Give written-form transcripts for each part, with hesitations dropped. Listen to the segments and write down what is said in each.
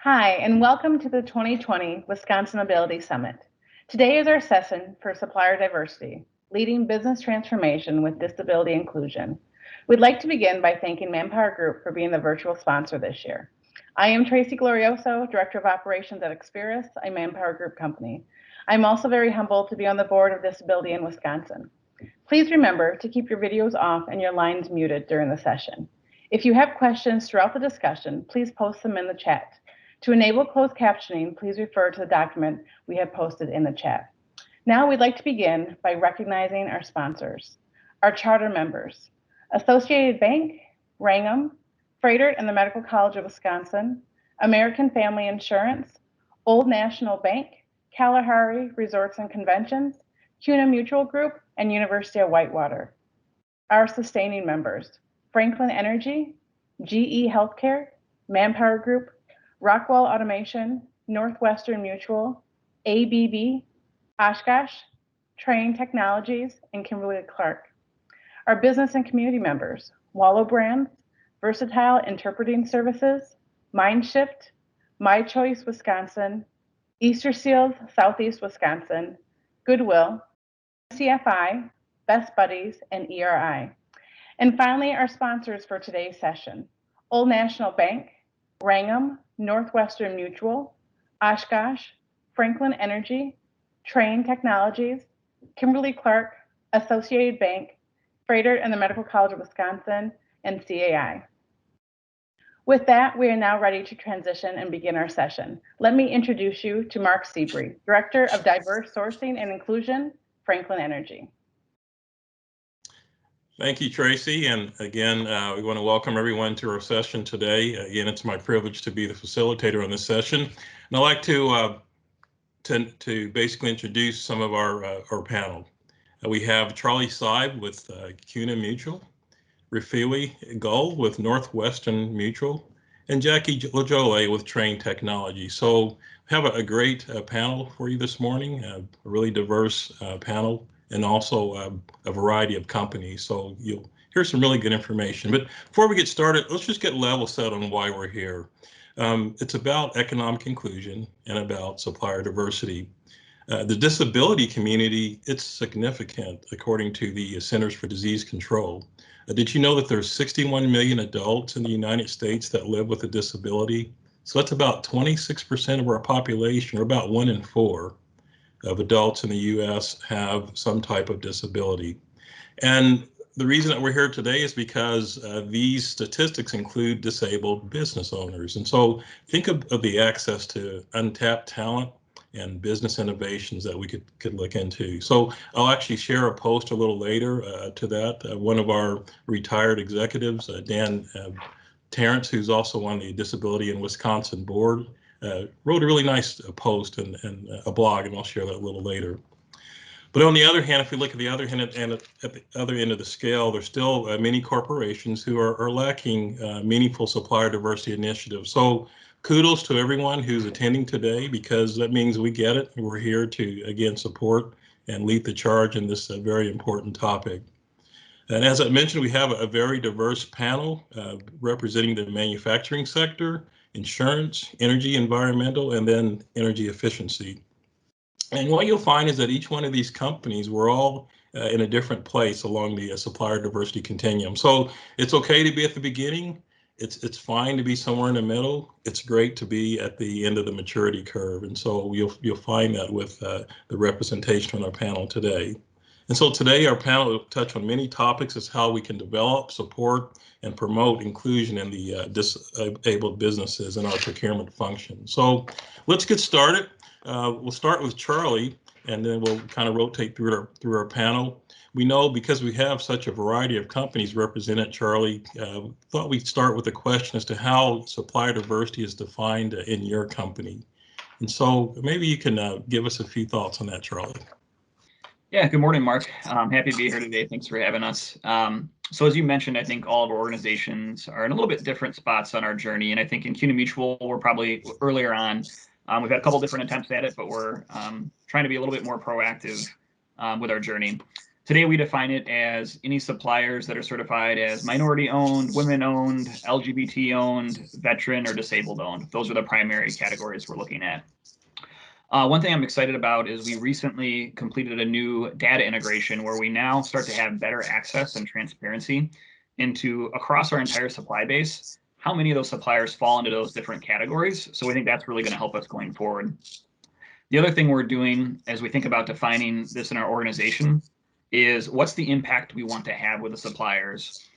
Hi, and welcome to the 2020 Wisconsin Ability Summit. Today is our session for Supplier Diversity, Leading Business Transformation with Disability Inclusion. We'd like to begin by thanking Manpower Group for being the virtual sponsor this year. I am Tracy Glorioso, Director of Operations at Experis, a Manpower Group company. I'm also very humbled to be on the board of Disability in Wisconsin. Please remember to keep your videos off and your lines muted during the session. If you have questions throughout the discussion, please post them in the chat. To enable closed captioning, please refer to the document we have posted in the chat. Now we'd like to begin by recognizing our sponsors, our charter members, Associated Bank, Wrangham, Freighter and the Medical College of Wisconsin, American Family Insurance, Old National Bank, Kalahari Resorts and Conventions, CUNA Mutual Group, and University of Whitewater. Our sustaining members, Franklin Energy, GE Healthcare, Manpower Group, Rockwell Automation, Northwestern Mutual, ABB, Oshkosh, Train Technologies, and Kimberly-Clark. Our business and community members, Wallow Brands, Versatile Interpreting Services, Mindshift, My Choice Wisconsin, Easter Seals Southeast Wisconsin, Goodwill, CFI, Best Buddies, and ERI. And finally, our sponsors for today's session, Old National Bank, Wrangham, Northwestern Mutual, Oshkosh, Franklin Energy, Train Technologies, Kimberly-Clark, Associated Bank, Freighter and the Medical College of Wisconsin, and CAI. With that, we are now ready to transition and begin our session. Let me introduce you to Mark Seabury, Director of Diverse Sourcing and Inclusion, Franklin Energy. Thank you, Tracy. And again, we want to welcome everyone to our session today. Again, it's my privilege to be the facilitator on this session. And I'd like to basically introduce some of our panel. We have Charlie Seib with CUNA Mutual, Rafili Gull with Northwestern Mutual, and Jackie Lajole with Train Technology. So we have a great panel for you this morning, a really diverse panel, and also a variety of companies. So you'll hear some really good information. But before we get started, let's just get level set on why we're here. It's about economic inclusion and about supplier diversity. The disability community, it's significant according to the Centers for Disease Control. Did you know that there's 61 million adults in the United States that live with a disability? So that's about 26% of our population, or about 1 in 4 of adults in the US have some type of disability. And the reason that we're here today is because these statistics include disabled business owners. And so think of the access to untapped talent and business innovations that we could look into. So I'll actually share a post a little later to that. One of our retired executives, Dan Terrence, who's also on the Disability in Wisconsin board, wrote a really nice post and a blog, and I'll share that a little later. But on the other hand, if we look at the other hand, at the other end of the scale, there's still many corporations who are lacking meaningful supplier diversity initiatives. So kudos to everyone who's attending today, because that means we get it. We're here to, again, support and lead the charge in this very important topic. And as I mentioned, we have a very diverse panel representing the manufacturing sector, insurance, energy, environmental, and then energy efficiency. And what you'll find is that each one of these companies, we're all in a different place along the supplier diversity continuum. So it's okay to be at the beginning. It's fine to be somewhere in the middle. It's great to be at the end of the maturity curve. And so you'll find that with the representation on our panel today. And so today our panel will touch on many topics as how we can develop, support, and promote inclusion in the disabled businesses in our procurement function. So let's get started. We'll start with Charlie, and then we'll kind of rotate through our panel. We know because we have such a variety of companies represented, Charlie, thought we'd start with a question as to how supplier diversity is defined in your company. And so maybe you can give us a few thoughts on that, Charlie. Yeah, good morning, Mark. Happy to be here today. Thanks for having us. So as you mentioned, I think all of our organizations are in a little bit different spots on our journey. And I think in CUNA Mutual, we're probably earlier on. We've had a couple different attempts at it, but we're trying to be a little bit more proactive with our journey. Today, we define it as any suppliers that are certified as minority-owned, women-owned, LGBT-owned, veteran, or disabled-owned. Those are the primary categories we're looking at. One thing I'm excited about is we recently completed a new data integration where we now start to have better access and transparency into across our entire supply base, how many of those suppliers fall into those different categories. So we think that's really going to help us going forward. The other thing we're doing as we think about defining this in our organization is what's the impact we want to have with the suppliers.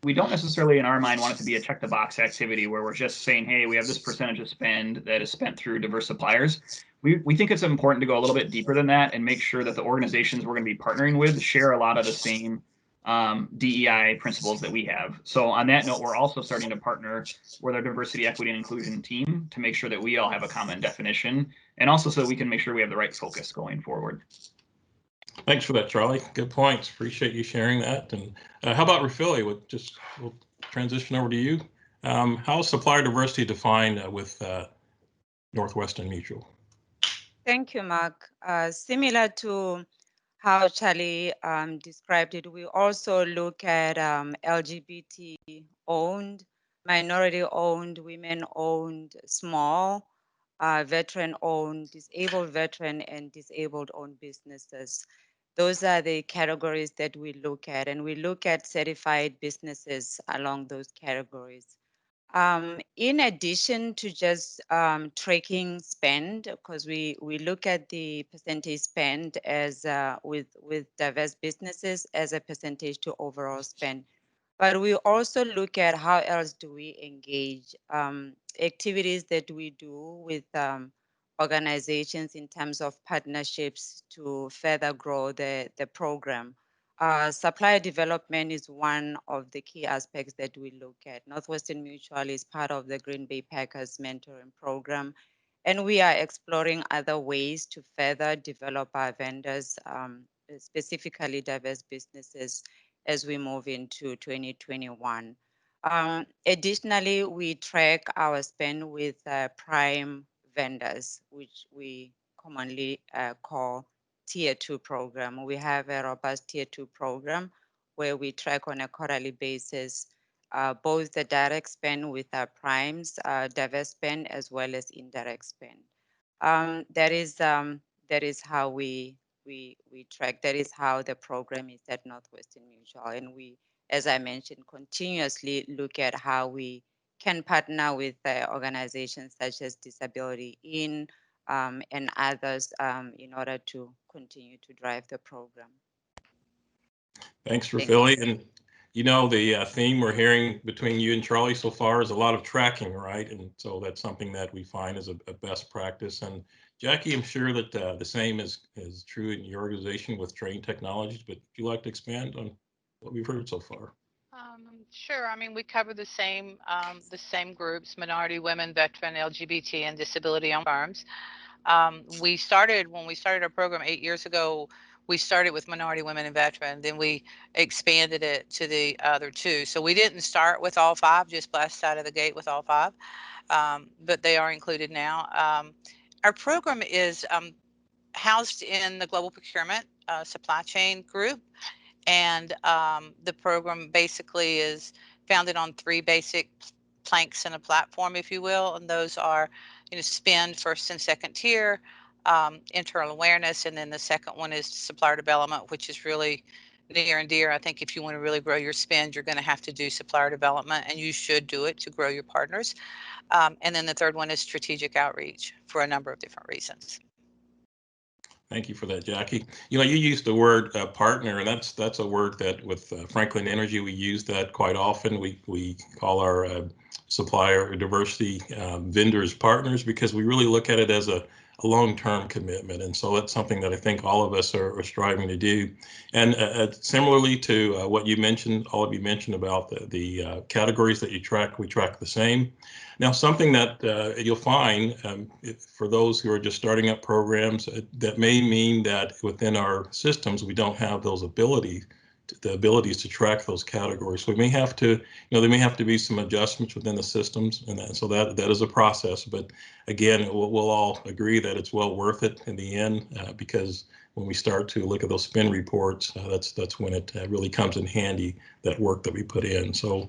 We don't necessarily, in our mind, want it to be a check the box activity where we're just saying, hey, we have this percentage of spend that is spent through diverse suppliers. We think it's important to go a little bit deeper than that and make sure that the organizations we're going to be partnering with share a lot of the same DEI principles that we have. So on that note, we're also starting to partner with our diversity, equity, and inclusion team to make sure that we all have a common definition, and also so we can make sure we have the right focus going forward. Thanks for that, Charlie. Good points. Appreciate you sharing that. And how about Rafili? We'll transition over to you. How is supplier diversity defined with Northwestern Mutual? Thank you, Mark. Similar to how Charlie described it, we also look at LGBT-owned, minority-owned, women-owned, small, veteran-owned, disabled veteran, and disabled-owned businesses. Those are the categories that we look at, and we look at certified businesses along those categories. In addition to just tracking spend, because we look at the percentage spend as with diverse businesses as a percentage to overall spend, but we also look at how else do we engage activities that we do with organizations in terms of partnerships to further grow the program. Supplier development is one of the key aspects that we look at. Northwestern Mutual is part of the Green Bay Packers mentoring program, and we are exploring other ways to further develop our vendors, specifically diverse businesses, as we move into 2021. Additionally, we track our spend with prime vendors, which we commonly call Tier 2 program. We have a robust Tier 2 program where we track on a quarterly basis both the direct spend with our primes, diverse spend, as well as indirect spend. That is how we track. That is how the program is at Northwestern Mutual, and we, as I mentioned, continuously look at how we can partner with organizations such as Disability In and others in order to continue to drive the program. Thanks, Rafili. And you know, the theme we're hearing between you and Charlie so far is a lot of tracking, right? And so that's something that we find as a best practice. And Jackie, I'm sure that the same is true in your organization with Train Technologies, but would you like to expand on what we've heard so far? Sure. I mean, we cover the same groups: minority, women, veteran, LGBT, and disability-owned firms. When we started our program 8 years ago, we started with minority, women, and veteran. Then we expanded it to the other two. So we didn't start with all five, just blast out of the gate with all five, but they are included now. Our program is housed in the Global Procurement Supply Chain Group. And the program basically is founded on three basic planks in a platform, if you will. And those are, spend first and second tier, internal awareness, and then the second one is supplier development, which is really near and dear. I think if you want to really grow your spend, you're going to have to do supplier development, and you should do it to grow your partners. And then the third one is strategic outreach for a number of different reasons. Thank you for that, Jackie. You know, you used the word partner, and that's a word that with Franklin Energy, we use that quite often. We call our supplier diversity vendors partners because we really look at it as a long-term commitment. And so that's something that I think all of us are striving to do. And similarly to what you mentioned, all of you mentioned about the categories that you track, we track the same. Now, something that you'll find for those who are just starting up programs, that may mean that within our systems, we don't have those ability the abilities to track those categories. So we may have to, there may have to be some adjustments within the systems, and so that is a process. But again, we'll all agree that it's well worth it in the end, because when we start to look at those spend reports, that's when it really comes in handy, that work that we put in. So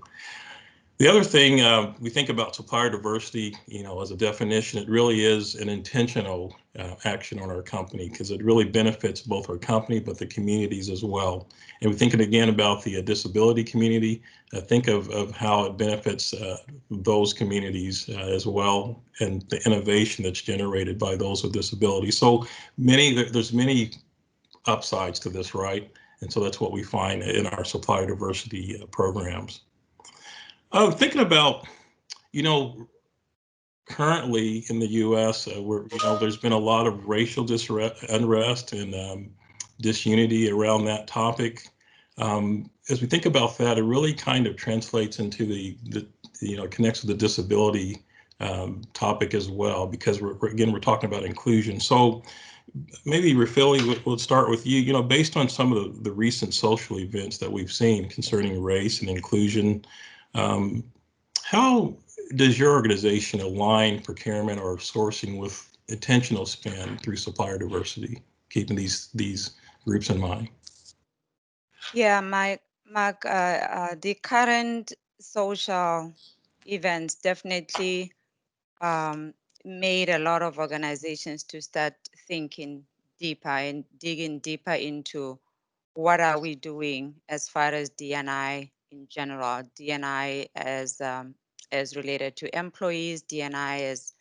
the other thing, we think about supplier diversity, as a definition, it really is an intentional action on our company, because it really benefits both our company, but the communities as well. And we're thinking again about the disability community. Think of how it benefits those communities as well, and the innovation that's generated by those with disabilities. So there's many upsides to this, right? And so that's what we find in our supplier diversity programs. Oh, thinking about, currently in the U.S., there's been a lot of racial unrest and disunity around that topic. As we think about that, it really kind of translates into the connects with the disability topic as well, because we're talking about inclusion. So maybe Rafili, we'll start with you. Based on some of the recent social events that we've seen concerning race and inclusion, how does your organization align procurement or sourcing with intentional spend through supplier diversity, keeping these groups in mind? Yeah, Mark, the current social events definitely made a lot of organizations to start thinking deeper and digging deeper into what are we doing as far as D&I in general, D&I as related to employees, D&I as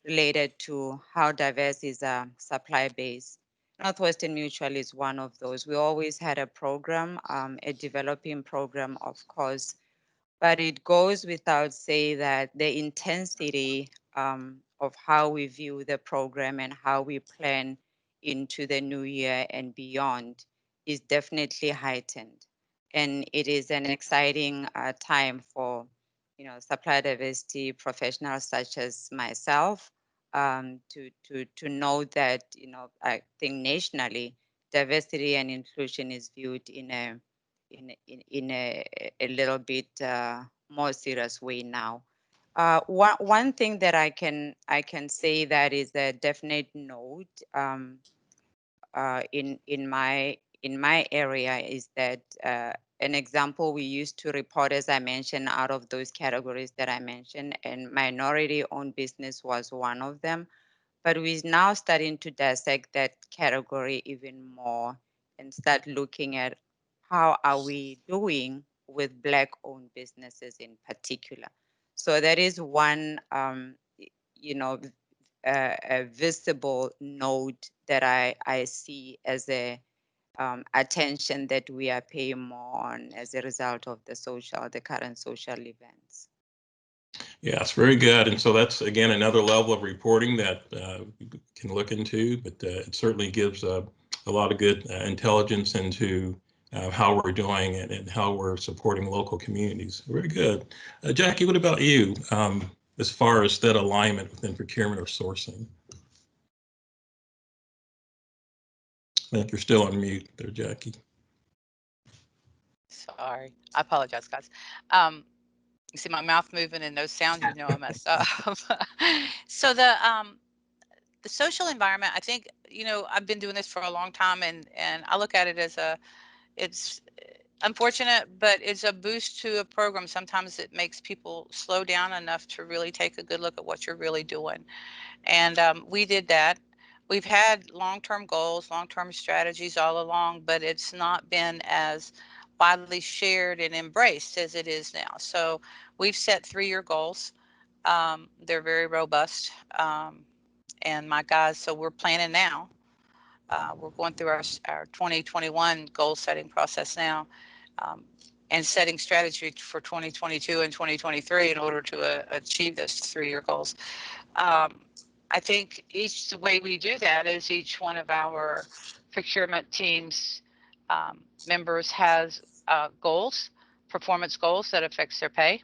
related to how diverse is a supply base. Northwestern Mutual is one of those. We always had a program, a developing program, of course, but it goes without saying that the intensity of how we view the program and how we plan into the new year and beyond is definitely heightened. And it is an exciting time for, supply diversity professionals such as myself to know that, I think nationally, diversity and inclusion is viewed in a little bit more serious way now. One thing that I can say that is a definite note in my area is that an example we used to report, as I mentioned, out of those categories that I mentioned, and minority-owned business was one of them. But we're now starting to dissect that category even more and start looking at how are we doing with Black-owned businesses in particular. So that is one, a visible note that I see as a attention that we are paying more on as a result of the current social events. Yeah, it's very good. And so that's, again, another level of reporting that you can look into, but it certainly gives a lot of good intelligence into how we're doing it and how we're supporting local communities. Very good. Jackie, what about you as far as that alignment within procurement or sourcing? I think you're still on mute there, Jackie. Sorry, I apologize, guys. You see my mouth moving and no sound, I messed up. So the social environment, I think, I've been doing this for a long time, and I look at it as it's unfortunate, but it's a boost to a program. Sometimes it makes people slow down enough to really take a good look at what you're really doing. And we did that. We've had long-term goals, long-term strategies all along, but it's not been as widely shared and embraced as it is now. So we've set 3-year goals. They're very robust. And my guys, so we're planning now. We're going through our 2021 goal setting process now, and setting strategy for 2022 and 2023 in order to achieve those 3-year goals. I think the way we do that is each one of our procurement teams members has goals, performance goals that affects their pay.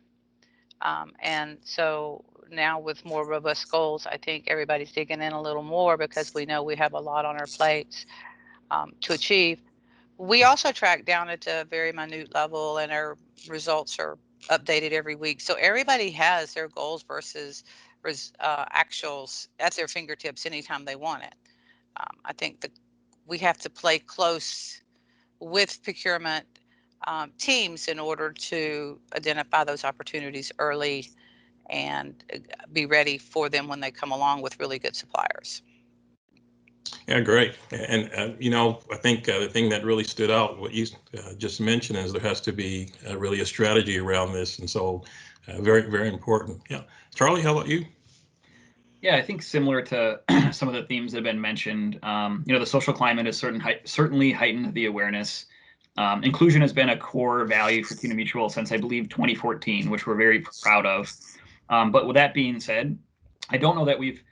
And so now with more robust goals, I think everybody's digging in a little more because we know we have a lot on our plates to achieve. We also track down at a very minute level, and our results are updated every week. So everybody has their goals versus actuals at their fingertips anytime they want it. I think that we have to play close with procurement teams in order to identify those opportunities early and be ready for them when they come along with really good suppliers. Yeah, great. And, I think the thing that really stood out, what you just mentioned, is there has to be really a strategy around this. And so very, very important. Yeah. Charlie, how about you? Yeah, I think similar to some of the themes that have been mentioned, the social climate has certainly heightened the awareness. Inclusion has been a core value for CUNA Mutual since, I believe, 2014, which we're very proud of. But with that being said, I don't know that we've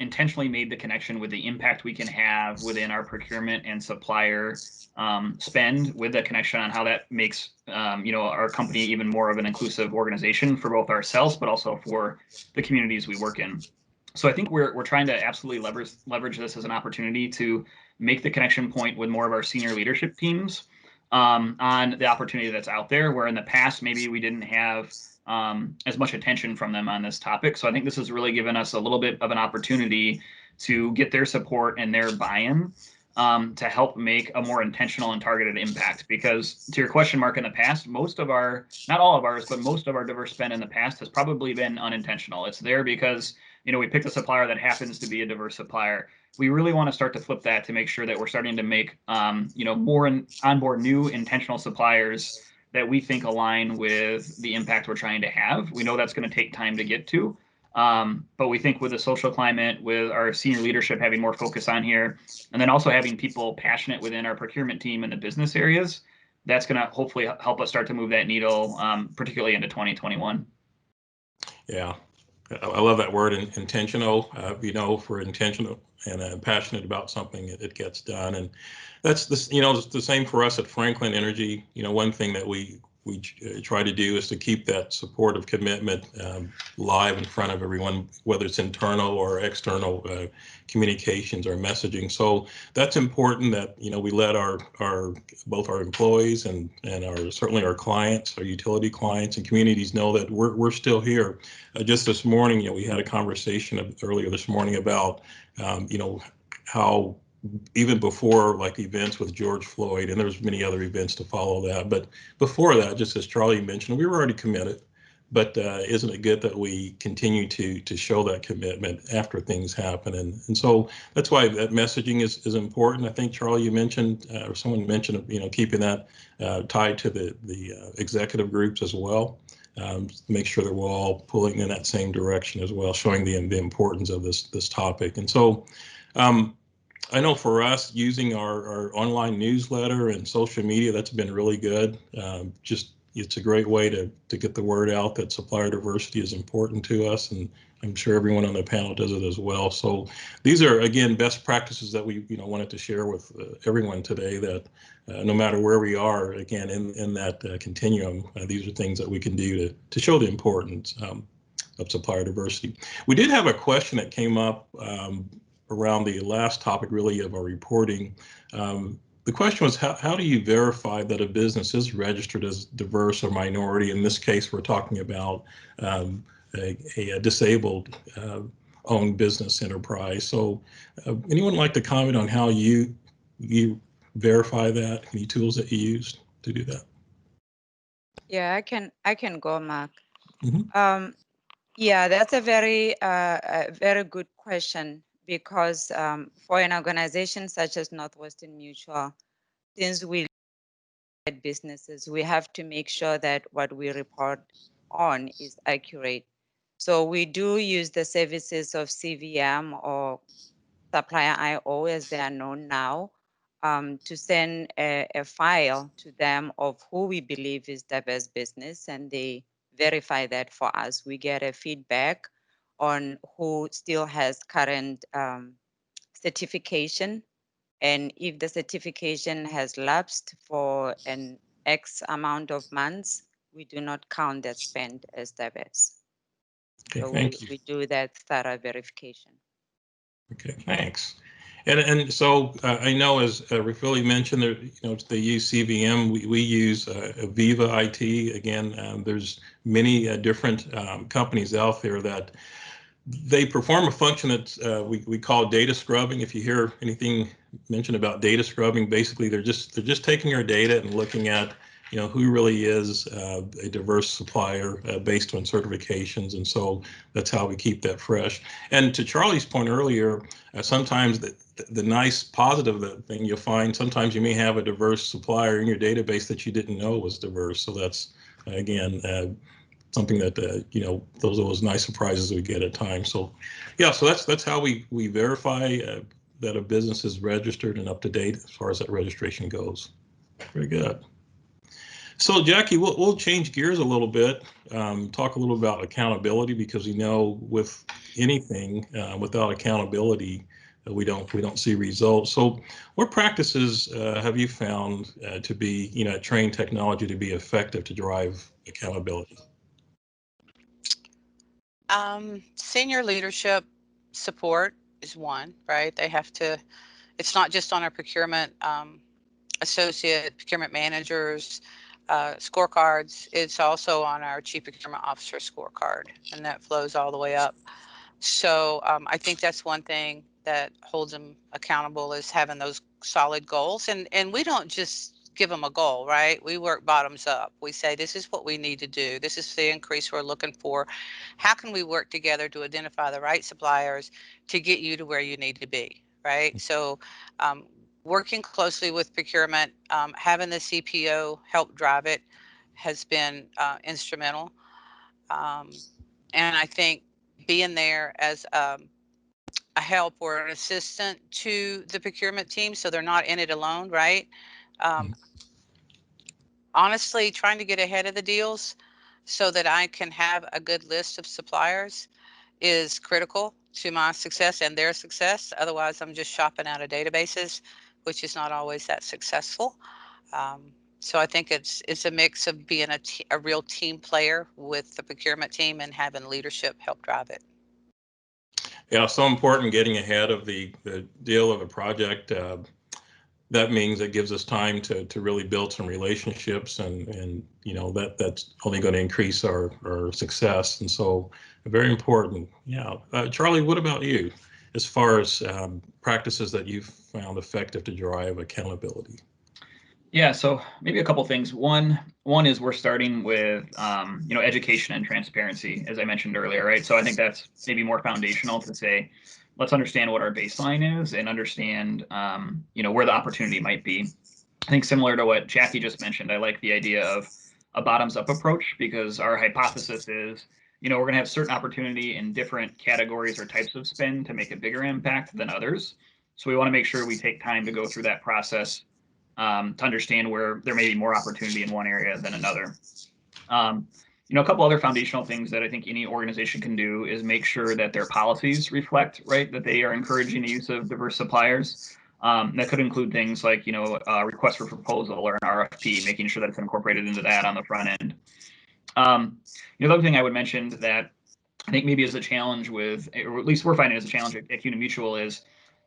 intentionally made the connection with the impact we can have within our procurement and supplier spend, with the connection on how that makes our company even more of an inclusive organization for both ourselves, but also for the communities we work in. So I think we're trying to absolutely leverage this as an opportunity to make the connection point with more of our senior leadership teams on the opportunity that's out there, where in the past maybe we didn't have as much attention from them on this topic. So I think this has really given us a little bit of an opportunity to get their support and their buy-in to help make a more intentional and targeted impact. Because to your question, Mark, in the past, most of our, not all of ours, but most of our diverse spend in the past has probably been unintentional. It's there because, we picked a supplier that happens to be a diverse supplier. We really want to start to flip that to make sure that we're starting to make, more onboard new intentional suppliers that we think align with the impact we're trying to have. We know that's going to take time to get to. But we think with the social climate, with our senior leadership having more focus on here, and then also having people passionate within our procurement team in the business areas, that's going to hopefully help us start to move that needle, particularly into 2021. Yeah, I love that word, intentional. If we're intentional and passionate about something, it gets done. And that's it's the same for us at Franklin Energy. One thing that we try to do is to keep that supportive commitment live in front of everyone, whether it's internal or external communications or messaging. So that's important that we let our both our employees and certainly our clients, our utility clients and communities know that we're still here. Just this morning, we had a conversation earlier this morning about how even before like events with George Floyd, and there's many other events to follow that, but before that, just as Charlie mentioned, we were already committed. But isn't it good that we continue to show that commitment after things happen? And so that's why that messaging is important. I think Charlie, you mentioned, or someone mentioned, keeping that tied to the executive groups as well. Make sure that we're all pulling in that same direction as well, showing the importance of this topic. And so I know for us, using our online newsletter and social media, that's been really good. It's a great way to get the word out that supplier diversity is important to us, and I'm sure everyone on the panel does it as well. So these are, again, best practices that we wanted to share with everyone today, that no matter where we are, again, in that continuum, these are things that we can do to show the importance of supplier diversity. We did have a question that came up around the last topic, really, of our reporting. The question was, how do you verify that a business is registered as diverse or minority? In this case, we're talking about a disabled owned business enterprise. So anyone like to comment on how you verify that, any tools that you use to do that? Yeah, I can go, Mark. Mm-hmm. Yeah, that's a very good question, because for an organization such as Northwestern Mutual, since we at businesses, we have to make sure that what we report on is accurate. So we do use the services of CVM or Supplier IO, as they are known now, to send a file to them of who we believe is diverse business, and they verify that for us. We get a feedback on who still has current certification, and if the certification has lapsed for an X amount of months, we do not count that spend as diverse. Okay, So thank you. we do that thorough verification. Okay, thanks. And so I know, as Rafili mentioned, there, they use CVM. We use Viva IT. Again, there's many different companies out there that they perform a function that we call data scrubbing. If you hear anything mentioned about data scrubbing, basically they're just taking our data and looking at who really is a diverse supplier based on certifications, and so that's how we keep that fresh. And to Charlie's point earlier, sometimes the nice positive thing you'll find, sometimes you may have a diverse supplier in your database that you didn't know was diverse. So that's again something that those are those nice surprises we get at times. So yeah, so that's how we verify that a business is registered and up to date as far as that registration goes. Very good. So Jackie, we'll change gears a little bit, talk a little about accountability, because with anything without accountability, we don't see results. So what practices have you found to be, train technology to be effective to drive accountability? Senior leadership support is one, right? They have to, it's not just on our procurement associate, procurement managers, scorecards. It's also on our chief procurement officer scorecard, and that flows all the way up. So I think that's one thing that holds them accountable, is having those solid goals. And we don't just give them a goal, right? We work bottoms up. We say, this is what we need to do. This is the increase we're looking for. How can we work together to identify the right suppliers to get you to where you need to be, right? So working closely with procurement, having the CPO help drive it has been instrumental. And I think being there as a help or an assistant to the procurement team, so they're not in it alone, right? Honestly, trying to get ahead of the deals so that I can have a good list of suppliers is critical to my success and their success. Otherwise, I'm just shopping out of databases, which is not always that successful. So I think it's a mix of being a real team player with the procurement team and having leadership help drive it. Yeah, so important getting ahead of the deal of a project. That means it gives us time to really build some relationships, and that's only going to increase our success. And so very important. Yeah. Charlie, what about you as far as practices that you've found effective to drive accountability? Yeah, so maybe a couple things. One is we're starting with education and transparency, as I mentioned earlier, right? So I think that's maybe more foundational to say, let's understand what our baseline is and understand where the opportunity might be. I think similar to what Jackie just mentioned, I like the idea of a bottoms-up approach, because our hypothesis is we're going to have certain opportunity in different categories or types of spend to make a bigger impact than others. So we want to make sure we take time to go through that process to understand where there may be more opportunity in one area than another. A couple other foundational things that I think any organization can do is make sure that their policies reflect, right, that they are encouraging the use of diverse suppliers. That could include things like, a request for proposal or an RFP, making sure that it's incorporated into that on the front end. The other thing I would mention that I think maybe is a challenge with, or at least we're finding as a challenge at CUNA Mutual, is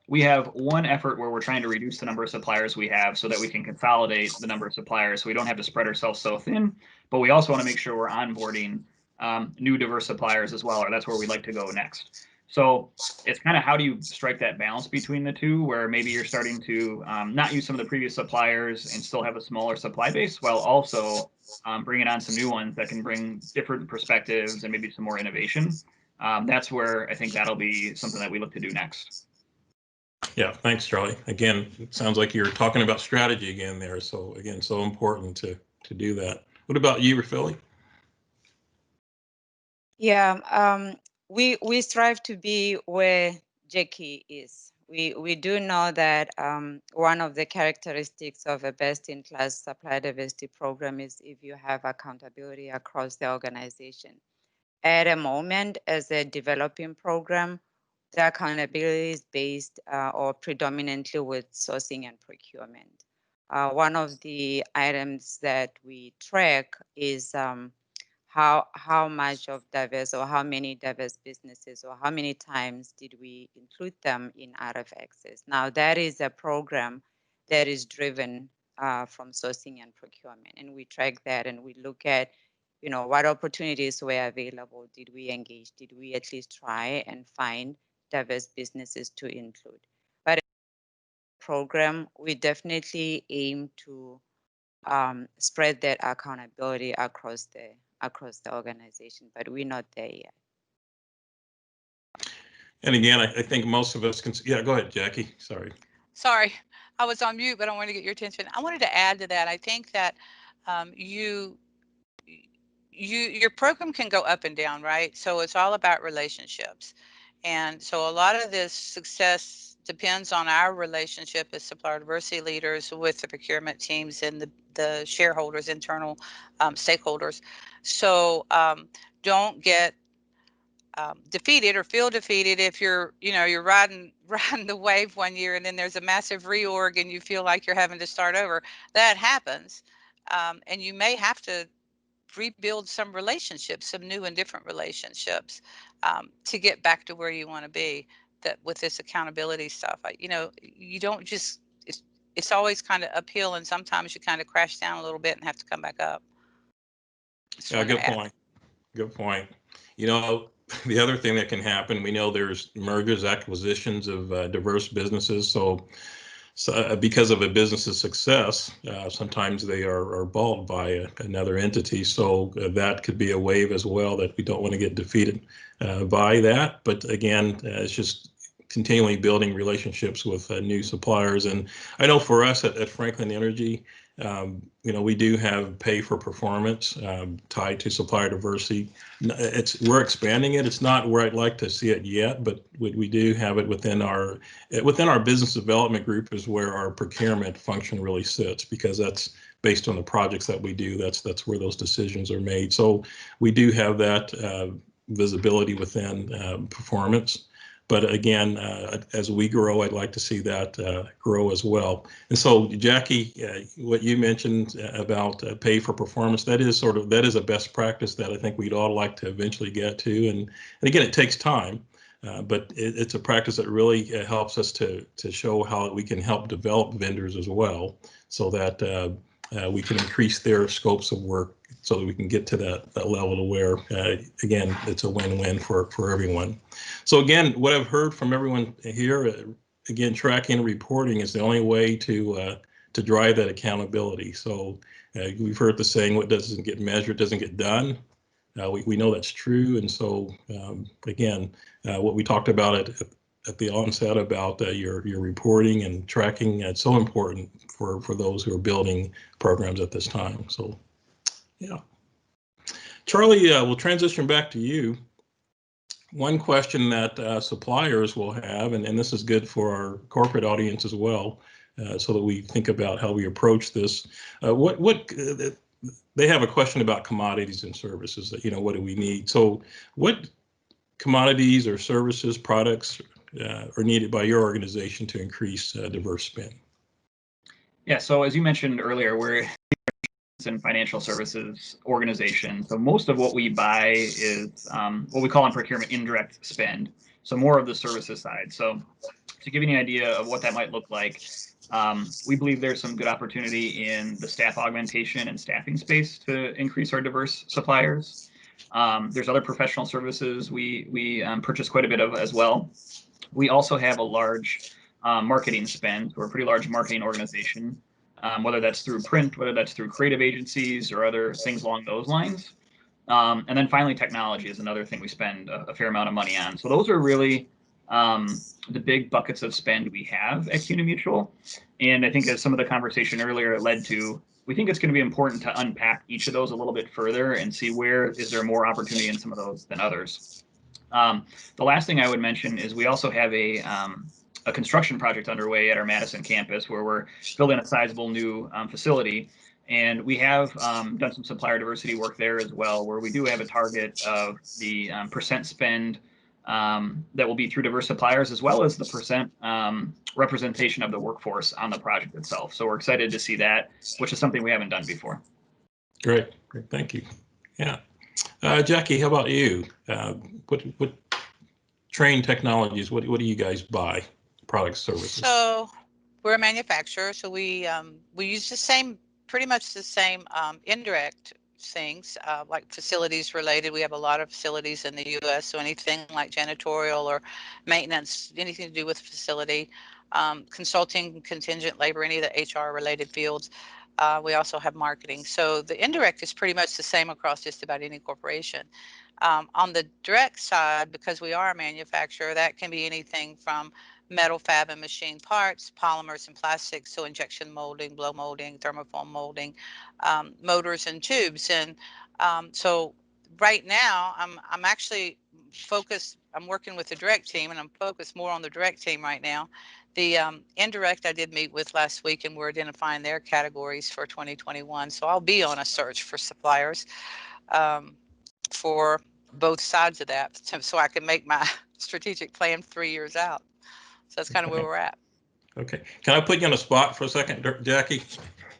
we have one effort where we're trying to reduce the number of suppliers we have so that we can consolidate the number of suppliers so we don't have to spread ourselves so thin. But we also want to make sure we're onboarding new diverse suppliers as well, or that's where we'd like to go next. So it's kind of how do you strike that balance between the two, where maybe you're starting to not use some of the previous suppliers and still have a smaller supply base, while also bringing on some new ones that can bring different perspectives and maybe some more innovation. That's where I think that'll be something that we look to do next. Yeah, thanks, Charlie. Again, it sounds like you're talking about strategy again there. So again, so important to do that. What about you, Rafili? Yeah, we strive to be where Jackie is. We do know that one of the characteristics of a best-in-class supplier diversity program is if you have accountability across the organization. At a moment, as a developing program, the accountability is based or predominantly with sourcing and procurement. One of the items that we track is how much of diverse or how many diverse businesses or how many times did we include them in RF access. Now that is a program that is driven from sourcing and procurement, and we track that and we look at, you know, what opportunities were available. Did we engage? Did we at least try and find diverse businesses to include? But program, we definitely aim to spread that accountability across the organization, but we're not there yet. And again, I think most of us can. Yeah, go ahead, Jackie. Sorry. Sorry, I was on mute, but I wanted to get your attention. I wanted to add to that. I think that your program can go up and down, right? So it's all about relationships. And so a lot of this success depends on our relationship as supplier diversity leaders with the procurement teams and the shareholders, internal stakeholders. So don't get defeated or feel defeated if you're riding the wave one year and then there's a massive reorg and you feel like you're having to start over. That happens, and you may have to rebuild some relationships, some new and different relationships, to get back to where you want to be. That with this accountability stuff, you don't just, it's always kind of uphill, and sometimes you kind of crash down a little bit and have to come back up. Yeah, good point. Good point. You know, the other thing that can happen, we know there's mergers, acquisitions of diverse businesses. So because of a business's success, sometimes they are bought by another entity. So that could be a wave as well, that we don't want to get defeated by that. But again, it's just continually building relationships with new suppliers. And I know for us at Franklin Energy, we do have pay for performance tied to supplier diversity. We're expanding it. It's not where I'd like to see it yet, but we do have it within our business development group, is where our procurement function really sits, because that's based on the projects that we do. That's where those decisions are made. So we do have that visibility within performance. But again, as we grow, I'd like to see that grow as well. And so, Jackie, what you mentioned about pay for performance, that is a best practice that I think we'd all like to eventually get to. And again, it takes time, but it's a practice that really helps us to show how we can help develop vendors as well, so that we can increase their scopes of work, so that we can get to that level to where, again, it's a win-win for everyone. So again, what I've heard from everyone here, again, tracking and reporting is the only way to drive that accountability. So we've heard the saying, what doesn't get measured doesn't get done. We know that's true. And so again, what we talked about at the onset about your reporting and tracking, it's so important for those who are building programs at this time. So yeah. Charlie, we'll transition back to you. One question that suppliers will have, and this is good for our corporate audience as well, so that we think about how we approach this. They have a question about commodities and services, that, what do we need? So what commodities or services, products are needed by your organization to increase diverse spend? Yeah, so as you mentioned earlier, we're and financial services organization. So most of what we buy is what we call in procurement indirect spend. So more of the services side. So to give you an idea of what that might look like, we believe there's some good opportunity in the staff augmentation and staffing space to increase our diverse suppliers. There's other professional services we purchase quite a bit of as well. We also have a large marketing spend. We're a pretty large marketing organization. Whether that's through print, whether that's through creative agencies or other things along those lines. And then finally, technology is another thing we spend a fair amount of money on. So those are really the big buckets of spend we have at CUNA Mutual. And I think as some of the conversation earlier led to, we think it's going to be important to unpack each of those a little bit further and see where is there more opportunity in some of those than others. The last thing I would mention is we also have a construction project underway at our Madison campus, where we're building a sizable new facility. And we have done some supplier diversity work there as well, where we do have a target of the percent spend that will be through diverse suppliers, as well as the percent representation of the workforce on the project itself. So we're excited to see that, which is something we haven't done before. Great, thank you. Yeah. Jackie, how about you? What train technologies, what do you guys buy, products, services? So we're a manufacturer, so we use the same, pretty much the same indirect things, like facilities related. We have a lot of facilities in the U.S., so anything like janitorial or maintenance, anything to do with facility, consulting, contingent labor, any of the HR related fields. We also have marketing. So the indirect is pretty much the same across just about any corporation. On the direct side, because we are a manufacturer, that can be anything from metal fab and machine parts, polymers and plastics, so injection molding, blow molding, thermoform molding, motors and tubes. And so right now I'm actually focused, I'm working with the direct team, and I'm focused more on the direct team right now. The indirect I did meet with last week, and we're identifying their categories for 2021. So I'll be on a search for suppliers for both sides of that, so I can make my strategic plan 3 years out. So that's kind of where we're at. Okay. Can I put you on the spot for a second, Jackie?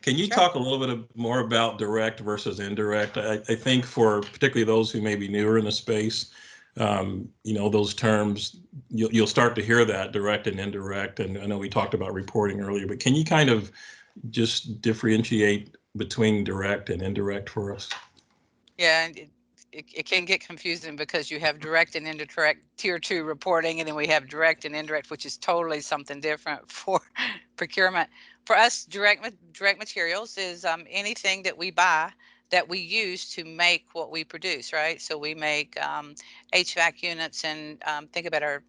Can you Sure. talk a little bit more about direct versus indirect? I think for particularly those who may be newer in the space, those terms, you'll start to hear that direct and indirect. And I know we talked about reporting earlier, but can you kind of just differentiate between direct and indirect for us? Yeah, it can get confusing because you have direct and indirect tier 2 reporting, and then we have direct and indirect, which is totally something different for procurement. For us, direct materials is anything that we buy that we use to make what we produce, right? So we make HVAC units, and think about our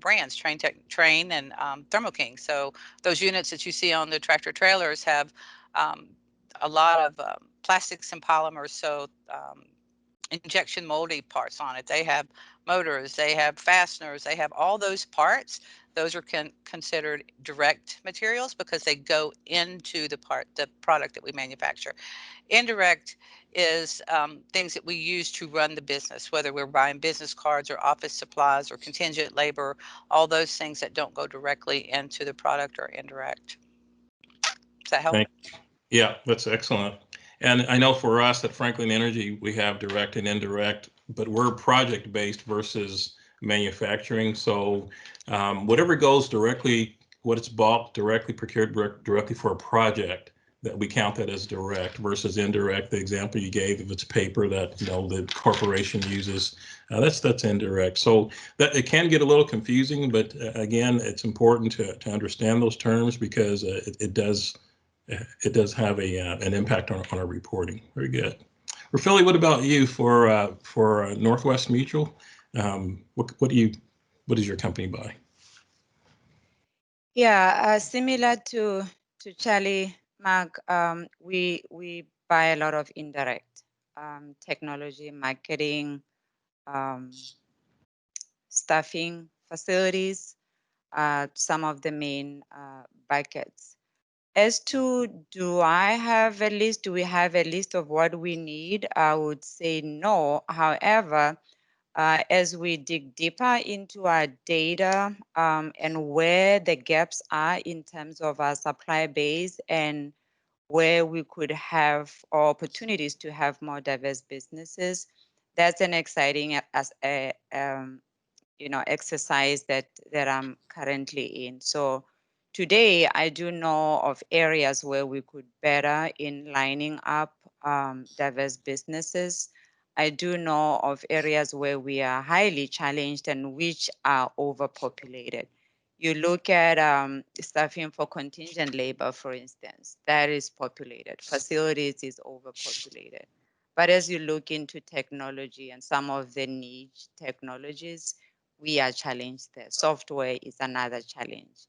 brands, Train and Thermo King. So those units that you see on the tractor trailers have a lot of plastics and polymers. So injection molding parts on it. They have motors, they have fasteners, they have all those parts. Those are considered direct materials because they go into the product that we manufacture. Indirect is things that we use to run the business, whether we're buying business cards or office supplies or contingent labor, all those things that don't go directly into the product are indirect. Does that help? Yeah, that's excellent. And I know for us at Franklin Energy, we have direct and indirect, but we're project-based versus manufacturing. So whatever goes directly, what it's bought directly, procured directly for a project, that we count that as direct versus indirect. The example you gave, if it's paper that the corporation uses, that's indirect. So that it can get a little confusing, but again, it's important to understand those terms because it does have an impact on our reporting. Very good. Philly, what about you for Northwest Mutual? What does your company buy? Yeah, similar to Charlie, Mark, we buy a lot of indirect technology, marketing, staffing, facilities, some of the main buckets. As to do we have a list of what we need? I would say no. However, as we dig deeper into our data and where the gaps are in terms of our supply base and where we could have opportunities to have more diverse businesses, that's an exciting exercise that I'm currently in. So today I do know of areas where we could better in lining up diverse businesses. I do know of areas where we are highly challenged and which are overpopulated. You look at staffing for contingent labor, for instance, that is populated. Facilities is overpopulated. But as you look into technology and some of the niche technologies, we are challenged there. Software is another challenge,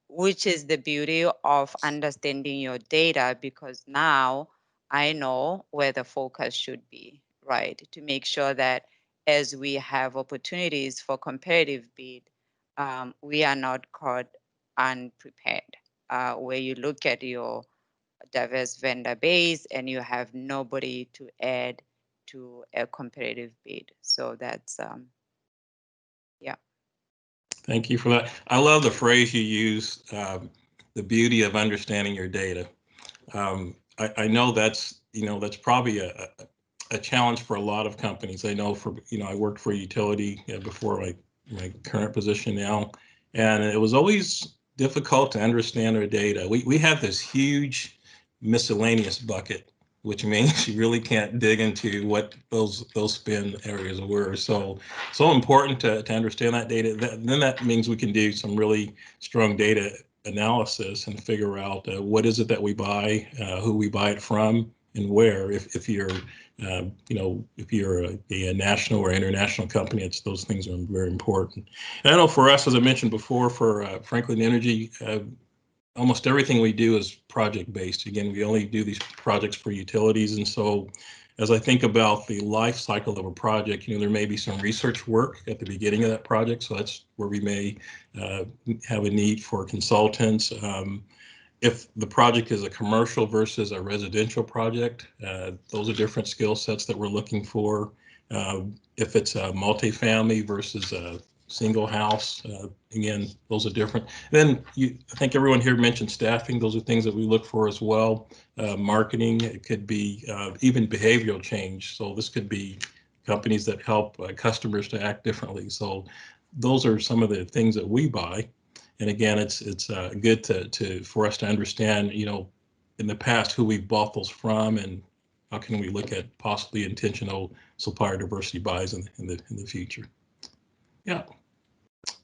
which is the beauty of understanding your data, because now I know where the focus should be, right? To make sure that as we have opportunities for competitive bid, we are not caught unprepared. Where you look at your diverse vendor base and you have nobody to add to a competitive bid. So that's yeah. Thank you for that. I love the phrase you use, the beauty of understanding your data. I know that's probably a a challenge for a lot of companies. I know I worked for a utility before my current position now, and it was always difficult to understand our data. We have this huge miscellaneous bucket, which means you really can't dig into what those spend areas were. So important to understand that data. Then that means we can do some really strong data analysis and figure out what is it that we buy, who we buy it from, and where. If you're if you're a national or international company, those things are very important. And I know for us, as I mentioned before, for Franklin Energy, almost everything we do is project based. Again, we only do these projects for utilities, and so as I think about the life cycle of a project, there may be some research work at the beginning of that project, so that's where we may have a need for consultants. If the project is a commercial versus a residential project, those are different skill sets that we're looking for. If it's a multifamily versus a single house, again, those are different. Then I think everyone here mentioned staffing. Those are things that we look for as well. Marketing, it could be even behavioral change. So this could be companies that help customers to act differently. So those are some of the things that we buy. And again, it's good for us to understand, in the past who we bought those from, and how can we look at possibly intentional supplier diversity buys in the future. Yeah,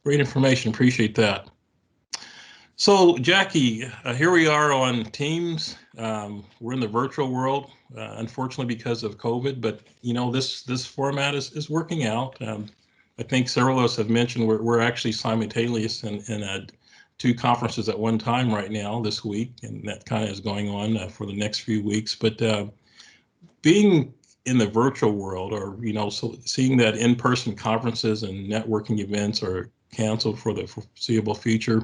great information. Appreciate that. So Jackie, here we are on Teams. We're in the virtual world, unfortunately because of COVID, but this format is working out. I think several of us have mentioned we're actually simultaneous in 2 conferences at one time right now this week, and that kind of is going on for the next few weeks. But being in the virtual world, or so seeing that in-person conferences and networking events are canceled for the foreseeable future,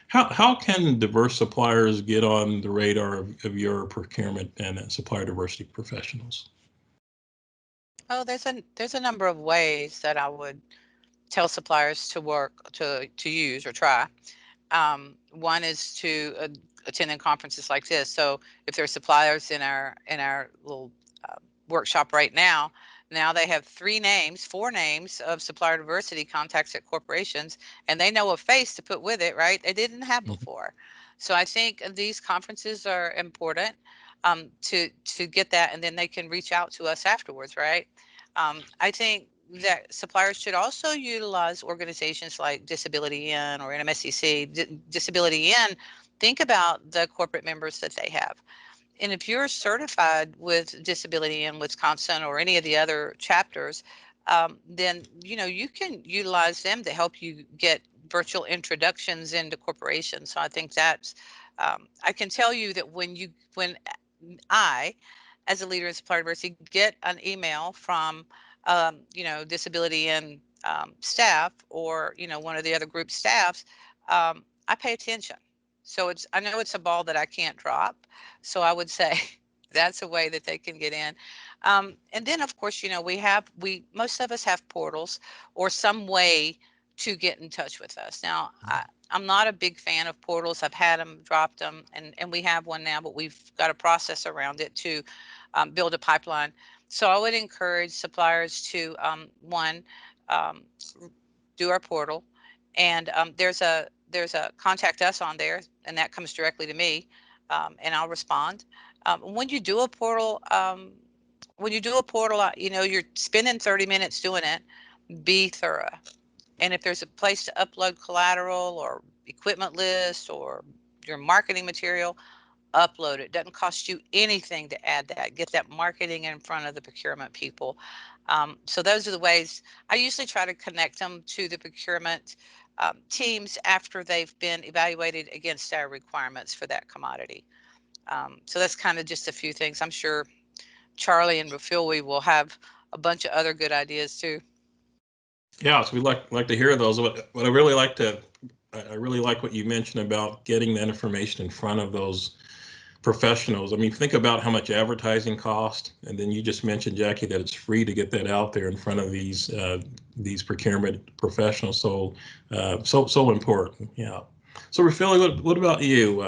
how can diverse suppliers get on the radar of your procurement and supplier diversity professionals? Oh, there's a number of ways that I would tell suppliers to use or try. One is to attend conferences like this. So if there are suppliers in our little workshop right now they have 4 names of supplier diversity contacts at corporations, and they know a face to put with it, right? They didn't have before. So I think these conferences are important to get that, and then they can reach out to us afterwards, right? I think that suppliers should also utilize organizations like Disability In or NMSCC. Disability In, think about the corporate members that they have. And if you're certified with Disability in Wisconsin or any of the other chapters, then you can utilize them to help you get virtual introductions into corporations. So I think that's I can tell you that when I, as a leader in supplier diversity, get an email from Disability in staff, or one of the other group staffs, I pay attention. So I know it's a ball that I can't drop. So I would say that's a way that they can get in. And then of course, most of us have portals or some way to get in touch with us. Now, I'm not a big fan of portals. I've had them, dropped them, and we have one now, but we've got a process around it to build a pipeline. So I would encourage suppliers to, one, do our portal, and there's a contact us on there, and that comes directly to me, and I'll respond. When you do a portal, you're spending 30 minutes doing it. Be thorough. And if there's a place to upload collateral or equipment list or your marketing material, upload it. Doesn't cost you anything to add that. Get that marketing in front of the procurement people. So those are the ways I usually try to connect them to the procurement teams after they've been evaluated against our requirements for that commodity. So that's kind of just a few things. I'm sure Charlie and Rafili will have a bunch of other good ideas too. Yeah, so we'd like to hear those. What I really like what you mentioned about getting that information in front of those professionals. I mean, think about how much advertising costs, and then you just mentioned, Jackie, that it's free to get that out there in front of these procurement professionals. So so important. Yeah. So Rafili, what about you?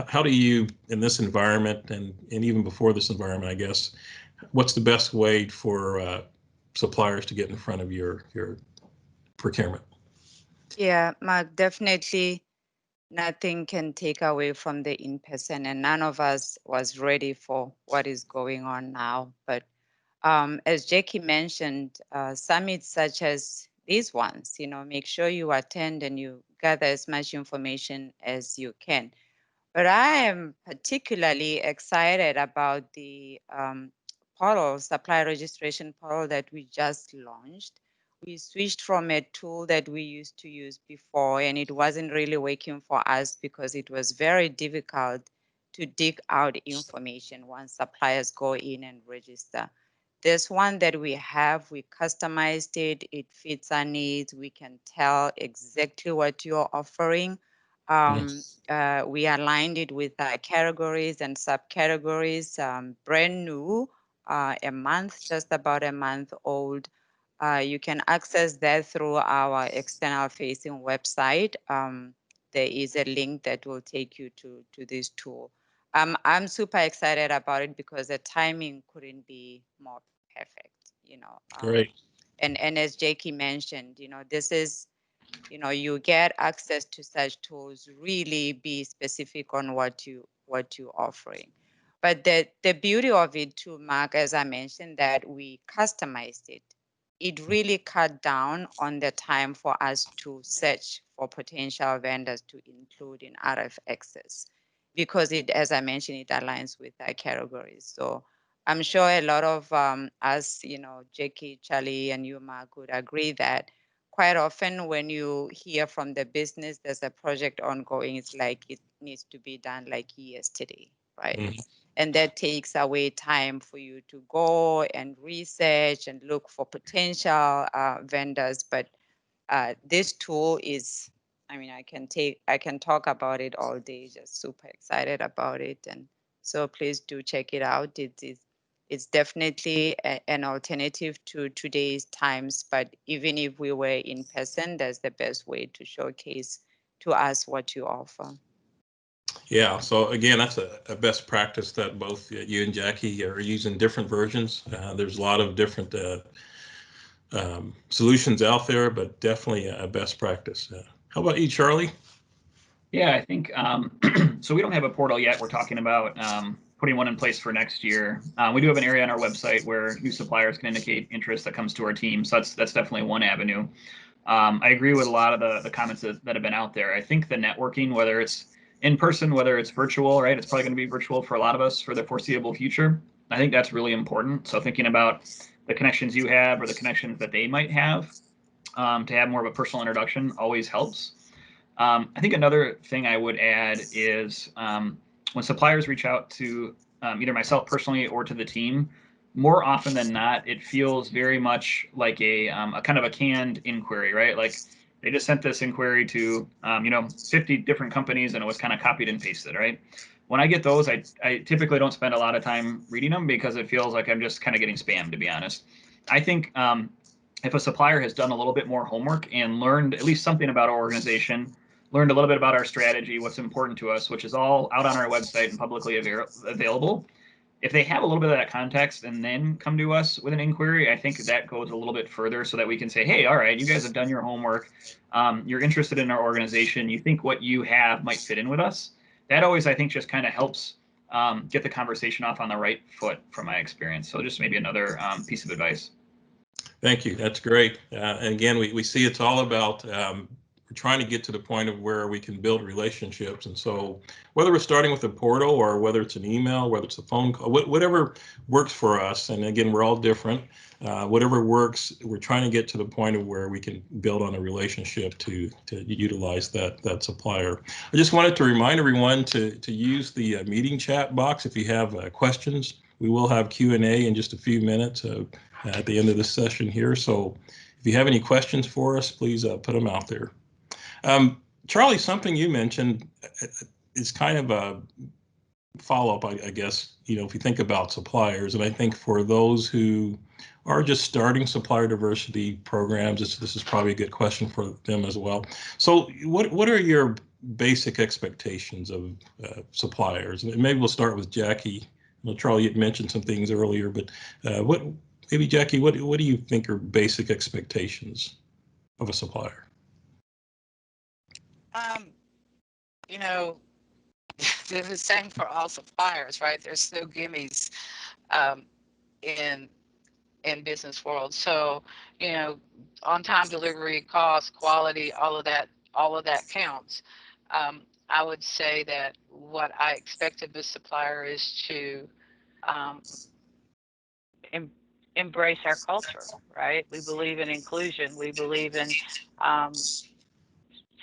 How do you, in this environment, and even before this environment, I guess, what's the best way for suppliers to get in front of your procurement? Yeah, Mark, definitely nothing can take away from the in-person, and none of us was ready for what is going on now. But as Jackie mentioned, summits such as these ones, make sure you attend and you gather as much information as you can. But I am particularly excited about the portal, supply registration portal that we just launched. We switched from a tool that we used to use before, and it wasn't really working for us because it was very difficult to dig out information once suppliers go in and register. This one that we have, we customized it, it fits our needs, we can tell exactly what you're offering. We aligned it with categories and subcategories, brand new, just about a month old. You can access that through our external facing website. There is a link that will take you to this tool. I'm super excited about it because the timing couldn't be more perfect, Great. And as Jackie mentioned, this is, you get access to such tools, really be specific on what you're offering. But the beauty of it too, Mark, as I mentioned, that we customized it. It really cut down on the time for us to search for potential vendors to include in RF access, because it, as I mentioned, it aligns with our categories. So I'm sure a lot of us, Jackie, Charlie, and you, Mark, would agree that quite often when you hear from the business there's a project ongoing, it's like it needs to be done like yesterday, right? Mhm. And that takes away time for you to go and research and look for potential vendors. But this tool is, I mean, I can talk about it all day, just super excited about it. And so please do check it out. It's definitely an alternative to today's times, but even if we were in person, that's the best way to showcase to us what you offer. Yeah, so again, that's a best practice that both you and Jackie are using different versions. There's a lot of different solutions out there, but definitely a best practice. How about you, Charlie? Yeah, I think so. We don't have a portal yet. We're talking about putting one in place for next year. We do have an area on our website where new suppliers can indicate interest that comes to our team. So that's definitely one avenue. I agree with a lot of the comments that have been out there. I think the networking, whether it's in person, whether it's virtual, right? It's probably going to be virtual for a lot of us for the foreseeable future. I think that's really important. So thinking about the connections you have or the connections that they might have to have more of a personal introduction always helps. I think another thing I would add is when suppliers reach out to either myself personally or to the team, more often than not, it feels very much like a kind of a canned inquiry, right? Like they just sent this inquiry to 50 different companies and it was kind of copied and pasted, right? When I get those, I typically don't spend a lot of time reading them because it feels like I'm just kind of getting spammed, to be honest. I think if a supplier has done a little bit more homework and learned at least something about our organization, learned a little bit about our strategy, what's important to us, which is all out on our website and publicly available. If they have a little bit of that context and then come to us with an inquiry, I think that goes a little bit further so that we can say, hey, all right, you guys have done your homework. You're interested in our organization. You think what you have might fit in with us. That always, I think, just kind of helps get the conversation off on the right foot from my experience. So just maybe another piece of advice. Thank you. That's great. And again, we see it's all about we're trying to get to the point of where we can build relationships. And so whether we're starting with a portal or whether it's an email, whether it's a phone call, whatever works for us. And again, we're all different. Whatever works, we're trying to get to the point of where we can build on a relationship to utilize that supplier. I just wanted to remind everyone to use the meeting chat box if you have questions. We will have Q&A in just a few minutes at the end of this session here. So if you have any questions for us, please put them out there. Charlie, something you mentioned is kind of a follow-up, I guess, if you think about suppliers, and I think for those who are just starting supplier diversity programs, this is probably a good question for them as well. So what are your basic expectations of suppliers? And maybe we'll start with Jackie well, Charlie, you had mentioned some things earlier, but maybe Jackie, what do you think are basic expectations of a supplier? You know, they're the same for all suppliers, right? There's no gimmies in business world. So, you know, on-time delivery, cost, quality, all of that counts. I would say that what I expect of the supplier is to embrace our culture, right? We believe in inclusion. We believe in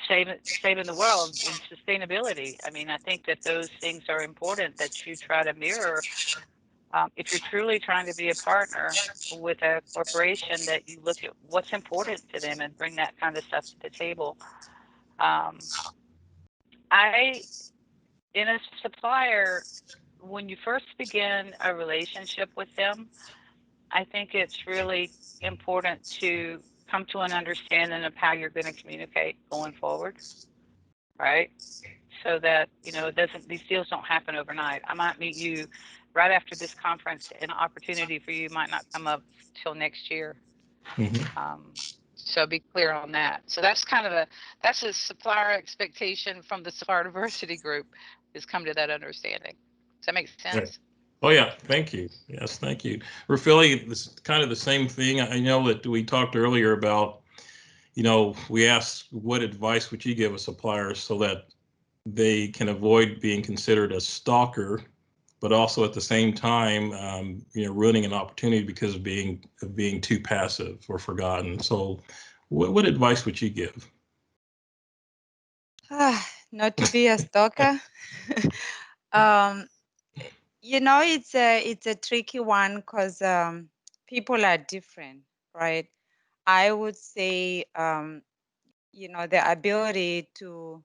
saving the world and sustainability. I mean, I think that those things are important that you try to mirror. If you're truly trying to be a partner with a corporation, that you look at what's important to them and bring that kind of stuff to the table. In a supplier, when you first begin a relationship with them, I think it's really important to come to an understanding of how you're going to communicate going forward, right? So that, you know, these deals don't happen overnight. I might meet you right after this conference, and an opportunity for you might not come up till next year. So be clear on that. So that's kind of that's a supplier expectation from the Supplier Diversity group, is come to that understanding. Does that make sense? Right. Oh yeah, thank you. Yes, thank you. Rafili, this is kind of the same thing. I know that we talked earlier about, you know, we asked what advice would you give a supplier so that they can avoid being considered a stalker, but also at the same time, you know, ruining an opportunity because of being too passive or forgotten. So, what advice would you give? Not to be a stalker. You know, it's a tricky one because people are different, right? I would say, you know, the ability to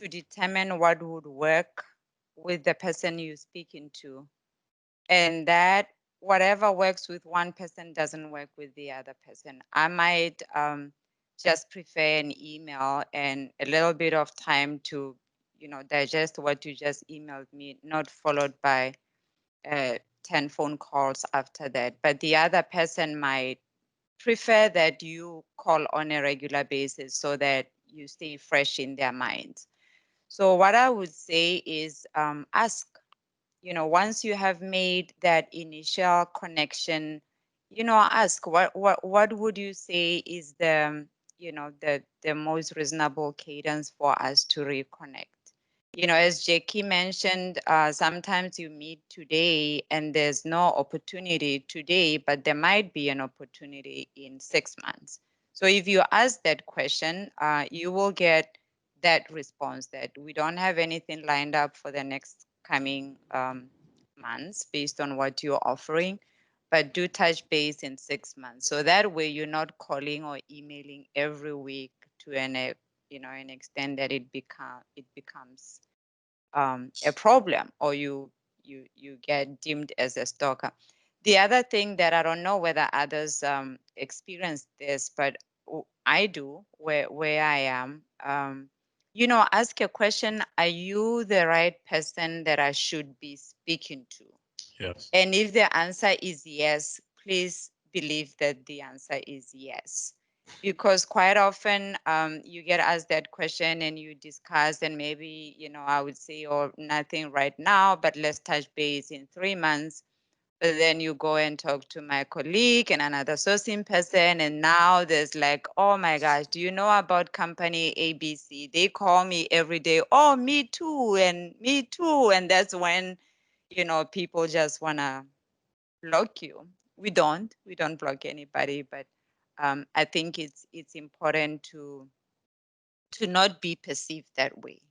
determine what would work with the person you're speaking to, and that whatever works with one person doesn't work with the other person. I might just prefer an email and a little bit of time to, you know, digest what you just emailed me, not followed by 10 phone calls after that. But the other person might prefer that you call on a regular basis so that you stay fresh in their minds. So what I would say is ask, you know, once you have made that initial connection, you know, ask what would you say is the, you know, the most reasonable cadence for us to reconnect. You know, as Jackie mentioned, sometimes you meet today and there's no opportunity today, but there might be an opportunity in 6 months. So if you ask that question, you will get that response that we don't have anything lined up for the next coming months based on what you're offering, but do touch base in 6 months. So that way you're not calling or emailing every week to an, you know, an extent that it becomes a problem, or you get deemed as a stalker. The other thing that I don't know whether others experience this, but I do where I am. You know, ask a question, are you the right person that I should be speaking to? Yes. And if the answer is yes, please believe that the answer is yes. Because quite often you get asked that question and you discuss, and maybe, you know, I would say, oh, nothing right now, but let's touch base in 3 months. But then you go and talk to my colleague and another sourcing person, and now there's like, oh my gosh, do you know about company ABC? They call me every day. Oh, me too, and me too. And that's when, you know, people just wanna block you. We don't block anybody, but I think it's important to not be perceived that way,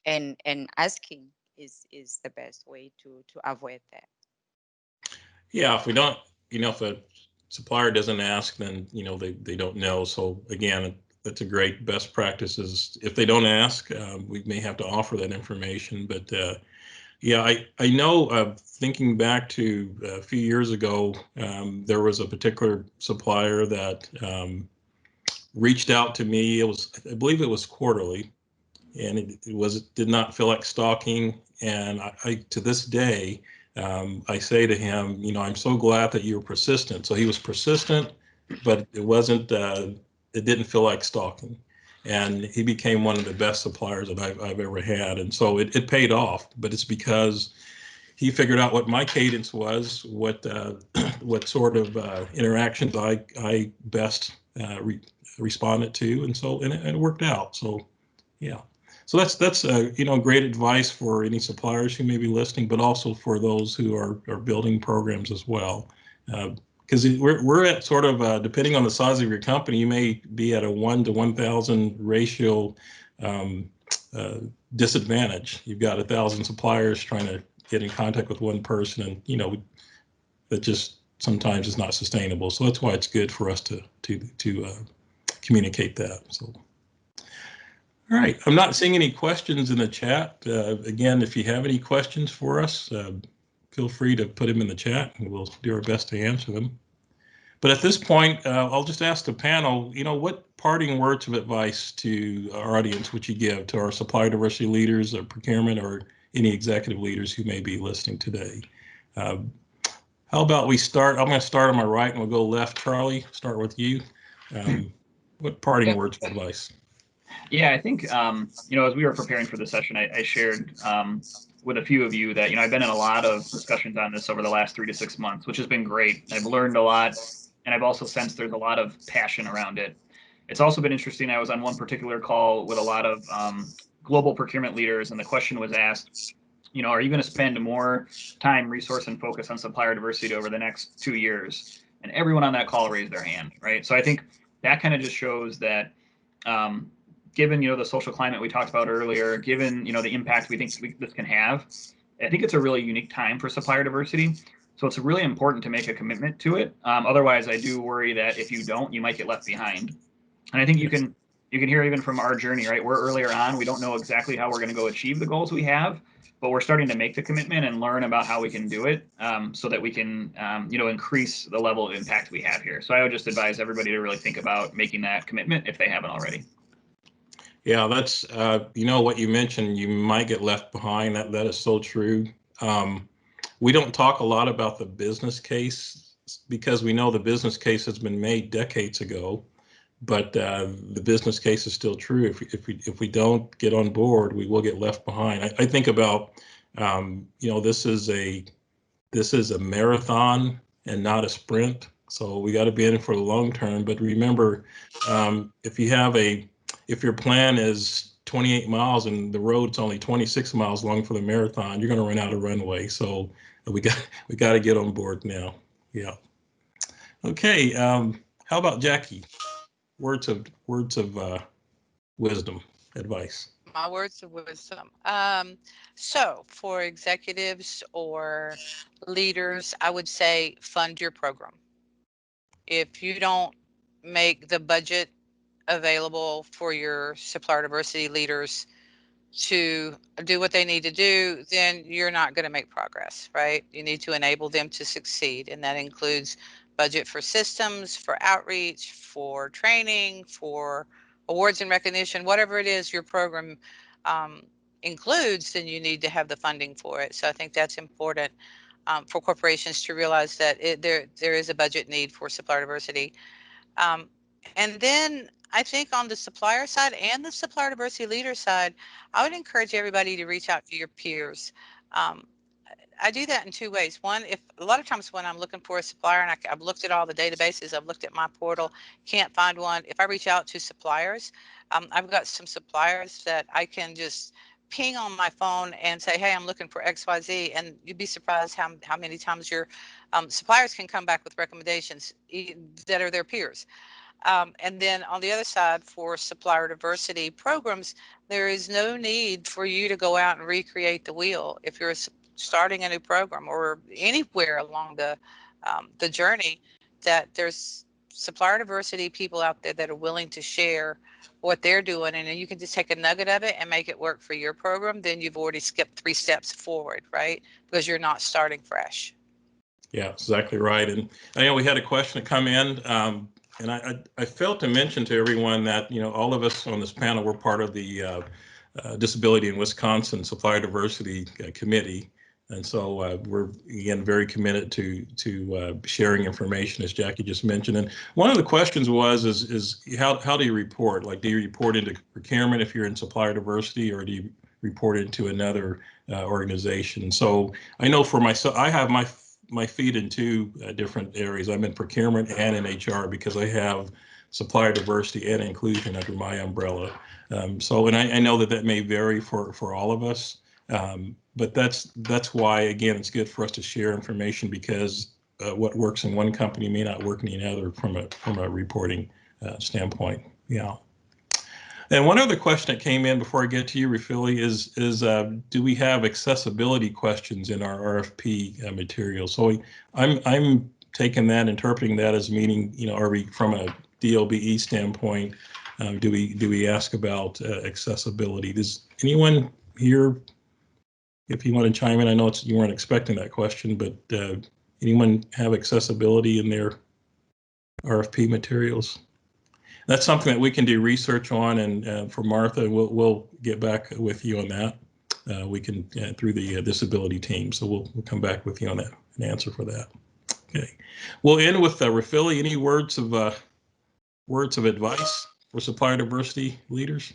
and asking is the best way to avoid that. Yeah, if we don't, you know, if a supplier doesn't ask, then, you know, they don't know. So again, that's a great best practice is if they don't ask, we may have to offer that information. But yeah, I know thinking back to a few years ago, there was a particular supplier that reached out to me. It was, I believe it was quarterly, and it did not feel like stalking. And I to this day, I say to him, you know, I'm so glad that you were persistent. So he was persistent, but it wasn't, it didn't feel like stalking. And he became one of the best suppliers that I've ever had. And so it paid off, but it's because he figured out what my cadence was, what sort of interactions I best responded to, and so and it worked out. So yeah, so that's you know, great advice for any suppliers who may be listening, but also for those who are building programs as well. Because we're at sort of depending on the size of your company, you may be at a 1 to 1,000 ratio disadvantage. You've got 1,000 suppliers trying to get in contact with one person, and you know that just sometimes is not sustainable. So that's why it's good for us to communicate that. So, all right, I'm not seeing any questions in the chat. Again, if you have any questions for us, feel free to put them in the chat, and we'll do our best to answer them. But at this point, I'll just ask the panel, you know, what parting words of advice to our audience would you give to our supplier diversity leaders or procurement or any executive leaders who may be listening today? How about we start? I'm going to start on my right and we'll go left. Charlie, start with you. What parting words of advice? Yeah, I think, you know, as we were preparing for the session, I shared with a few of you that, you know, I've been in a lot of discussions on this over the last 3 to 6 months, which has been great. I've learned a lot, and I've also sensed there's a lot of passion around it. It's also been interesting. I was on one particular call with a lot of global procurement leaders, and the question was asked, you know, are you going to spend more time, resource, and focus on supplier diversity over the next 2 years? And everyone on that call raised their hand, right? So I think that kind of just shows that given, you know, the social climate we talked about earlier, given, you know, the impact we think this can have, I think it's a really unique time for supplier diversity. So it's really important to make a commitment to it. Otherwise, I do worry that if you don't, you might get left behind. And I think you can hear even from our journey, right? We're earlier on. We don't know exactly how we're going to go achieve the goals we have, but we're starting to make the commitment and learn about how we can do it so that we can, you know, increase the level of impact we have here. So I would just advise everybody to really think about making that commitment if they haven't already. Yeah, that's, you know, what you mentioned, you might get left behind. That is so true. We don't talk a lot about the business case because we know the business case has been made decades ago, but the business case is still true. If we don't get on board, we will get left behind. I think about, you know, this is a marathon and not a sprint. So we got to be in it for the long term. But remember, if your plan is 28 miles and the road's only 26 miles long for the marathon, you're going to run out of runway. So we got to get on board now. Yeah. Okay. How about Jackie? Words of wisdom, advice. My words of wisdom. So for executives or leaders, I would say fund your program. If you don't make the budget available for your supplier diversity leaders to do what they need to do, then you're not going to make progress, right? You need to enable them to succeed. And that includes budget for systems, for outreach, for training, for awards and recognition, whatever it is your program includes, then you need to have the funding for it. So I think that's important for corporations to realize that there is a budget need for supplier diversity. And then I think on the supplier side and the supplier diversity leader side, I would encourage everybody to reach out to your peers. I do that in 2 ways. One, if a lot of times when I'm looking for a supplier and I've looked at all the databases, I've looked at my portal, can't find one. If I reach out to suppliers, I've got some suppliers that I can just ping on my phone and say, hey, I'm looking for XYZ. And you'd be surprised how many times your suppliers can come back with recommendations that are their peers. And then on the other side, for supplier diversity programs, there is no need for you to go out and recreate the wheel. If you're starting a new program or anywhere along the journey, that there's supplier diversity people out there that are willing to share what they're doing, and then you can just take a nugget of it and make it work for your program. Then you've already skipped 3 steps forward, right? Because you're not starting fresh. Yeah, exactly right. And I know we had a question to come in. And I failed to mention to everyone that, you know, all of us on this panel were part of the Disability in Wisconsin Supplier Diversity Committee. And so we're, again, very committed to sharing information, as Jackie just mentioned. And one of the questions was, is how do you report? Like, do you report into procurement if you're in supplier diversity, or do you report into another organization? So I know for myself, I have my feet in two different areas. I'm in procurement and in HR because I have supplier diversity and inclusion under my umbrella. So, and I know that may vary for all of us. But that's why, again, it's good for us to share information, because what works in one company may not work in another from a reporting standpoint. Yeah. And one other question that came in before I get to you, Rafili, is do we have accessibility questions in our RFP material? So I'm taking that, interpreting that as meaning, are we, from a DLBE standpoint, do we ask about accessibility? Does anyone here, if you want to chime in, I know you weren't expecting that question, but anyone have accessibility in their RFP materials? That's something that we can do research on, and for Martha, we'll get back with you on that. We can through the disability team, so we'll come back with you on that, an answer for that. Okay, we'll end with Rafili. Any words of advice for supplier diversity leaders?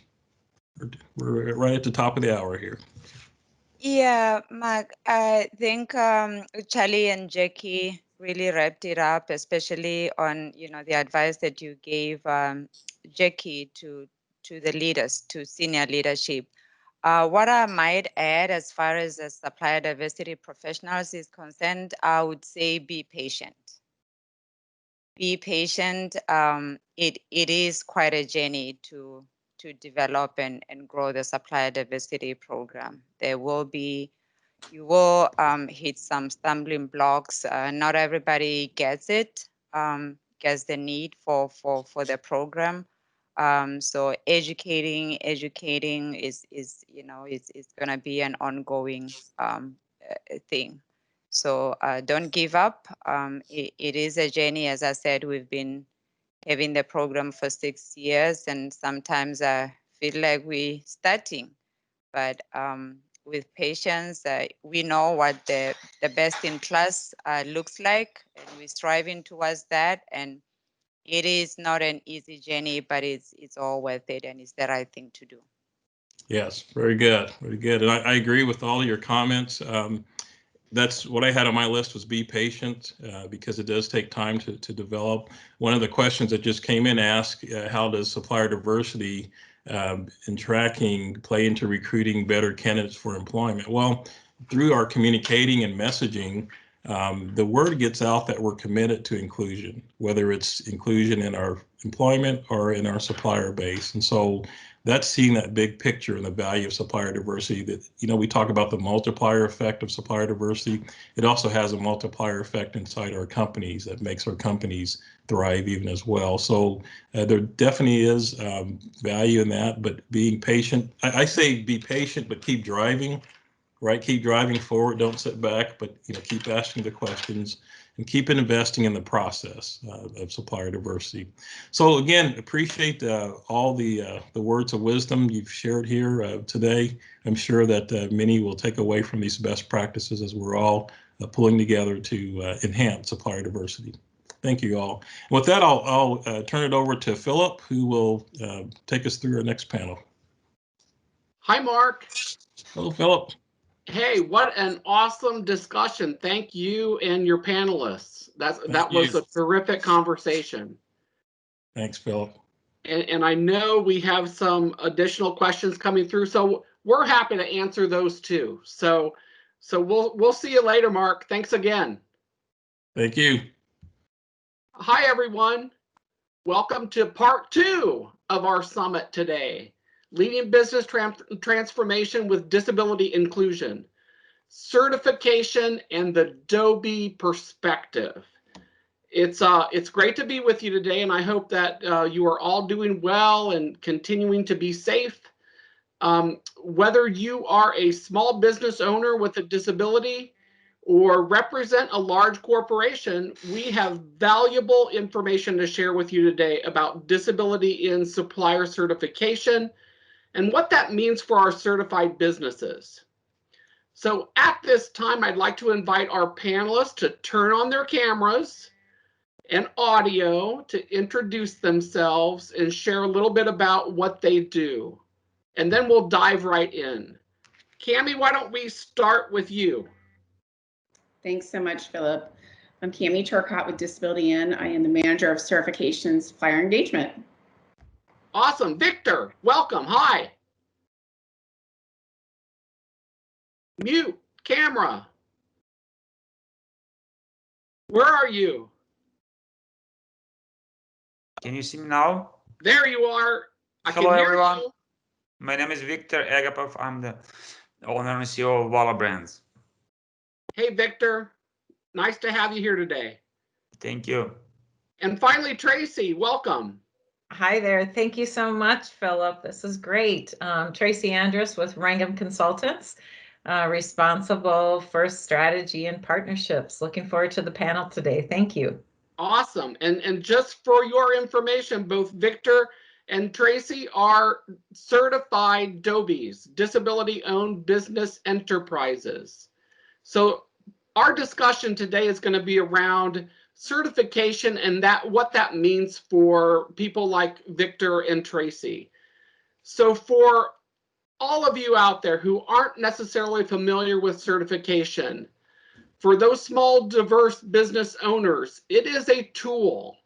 We're right at the top of the hour here. Yeah, Mark, I think Charlie and Jackie really wrapped it up, especially on, the advice that you gave Jackie to the leaders, to senior leadership. What I might add as far as the supplier diversity professionals is concerned, I would say be patient. Be patient. It is quite a journey to develop and grow the supplier diversity program. You will hit some stumbling blocks. Not everybody gets it, gets the need for the program. So educating is going to be an ongoing thing. So don't give up. It is a journey. As I said, we've been having the program for 6 years, and sometimes I feel like we're starting, but with patience, we know what the best in class looks like, and we're striving towards that. And it is not an easy journey, but it's all worth it, and it's the right thing to do. Yes, very good, very good. And I agree with all of your comments. That's what I had on my list, was be patient, because it does take time to develop. One of the questions that just came in asked, how does supplier diversity in tracking play into recruiting better candidates for employment? Well, through our communicating and messaging, the word gets out that we're committed to inclusion, whether it's inclusion in our employment or in our supplier base. And so that's seeing that big picture and the value of supplier diversity. That, we talk about the multiplier effect of supplier diversity. It also has a multiplier effect inside our companies that makes our companies thrive even as well. So there definitely is value in that, but being patient. I say be patient, but keep driving, right? Keep driving forward. Don't sit back, but keep asking the questions and keep investing in the process of supplier diversity. So again, appreciate all the words of wisdom you've shared here today. I'm sure that many will take away from these best practices as we're all pulling together to enhance supplier diversity. Thank you all. With that, I'll turn it over to Philip, who will take us through our next panel. Hi, Mark. Hello, Philip. Hey, what an awesome discussion. Thank you and your panelists. That was a terrific conversation. Thanks, Philip. And I know we have some additional questions coming through, so we're happy to answer those too. So we'll see you later, Mark. Thanks again. Thank you. Hi, everyone. Welcome to part 2 of our summit today. Leading Business Transformation with Disability Inclusion, Certification and the DOBE Perspective. It's great to be with you today, and I hope that you are all doing well and continuing to be safe. Whether you are a small business owner with a disability or represent a large corporation, we have valuable information to share with you today about disability in supplier certification and what that means for our certified businesses. So at this time, I'd like to invite our panelists to turn on their cameras and audio to introduce themselves and share a little bit about what they do. And then we'll dive right in. Cami, why don't we start with you? Thanks so much, Philip. I'm Cami Turcott with Disability In. I am the manager of certification supplier engagement. Awesome. Victor, welcome. Hi. Mute, camera. Where are you? Can you see me now? There you are. Hello, can hear everyone. you. My name is Victor Agapov. I'm the owner and CEO of Vala Brands. Hey, Victor. Nice to have you here today. Thank you. And finally, Tracy, welcome. Hi there. Thank you so much, Philip. This is great. Tracy Andrus with Wrangham Consultants, responsible for strategy and partnerships. Looking forward to the panel today. Thank you. Awesome. And just for your information, both Victor and Tracy are certified DOBIes, disability-owned business enterprises. So our discussion today is going to be around certification and what that means for people like Victor and Tracy. So for all of you out there who aren't necessarily familiar with certification, for those small, diverse business owners, it is a tool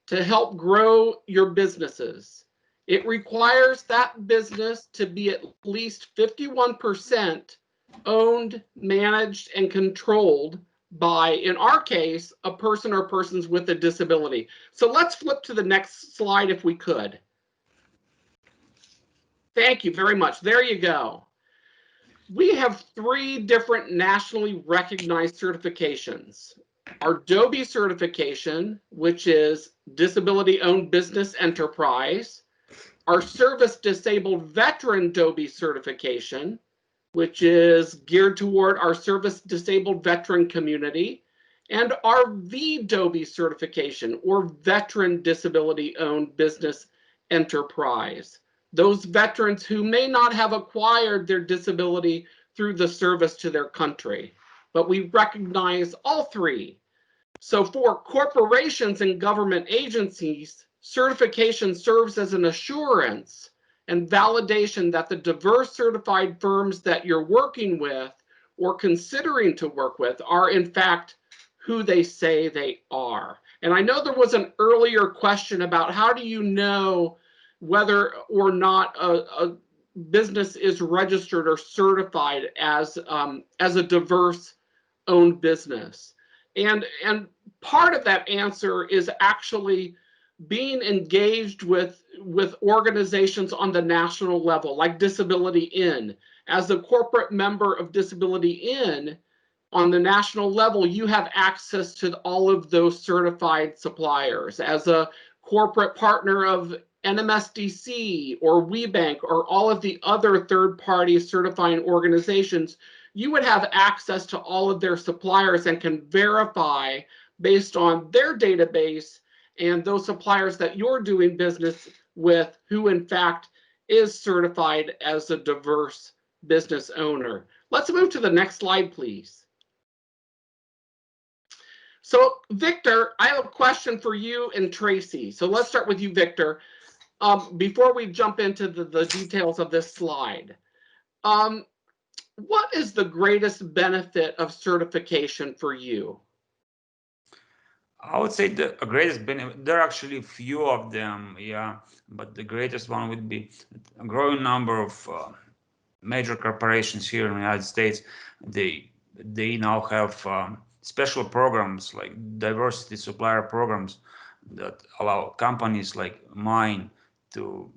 to help grow your businesses. It requires that business to be at least 51% owned, managed, and controlled by, in our case, a person or persons with a disability. So let's flip to the next slide if we could. Thank you very much. There you go. We have 3 different nationally recognized certifications. Our DOBI certification, which is Disability Owned Business Enterprise, our Service Disabled Veteran DOBI certification, which is geared toward our service disabled veteran community, and our VDOBI certification, or Veteran Disability Owned Business Enterprise. Those veterans who may not have acquired their disability through the service to their country, but we recognize all 3. So for corporations and government agencies, certification serves as an assurance and validation that the diverse certified firms that you're working with or considering to work with are in fact who they say they are. And I know there was an earlier question about how do you know whether or not a business is registered or certified as a diverse owned business. And part of that answer is actually being engaged with organizations on the national level, like Disability In. As a corporate member of Disability In, on the national level, you have access to all of those certified suppliers. As a corporate partner of NMSDC or WeBank or all of the other third-party certifying organizations, you would have access to all of their suppliers and can verify based on their database and those suppliers that you're doing business with who in fact is certified as a diverse business owner. Let's move to the next slide, please. So Victor, I have a question for you and Tracy. So let's start with you, Victor. Before we jump into the details of this slide, what is the greatest benefit of certification for you? I would say the greatest benefit, there are actually a few of them, yeah, but the greatest one would be a growing number of major corporations here in the United States. They now have special programs like diversity supplier programs that allow companies like mine to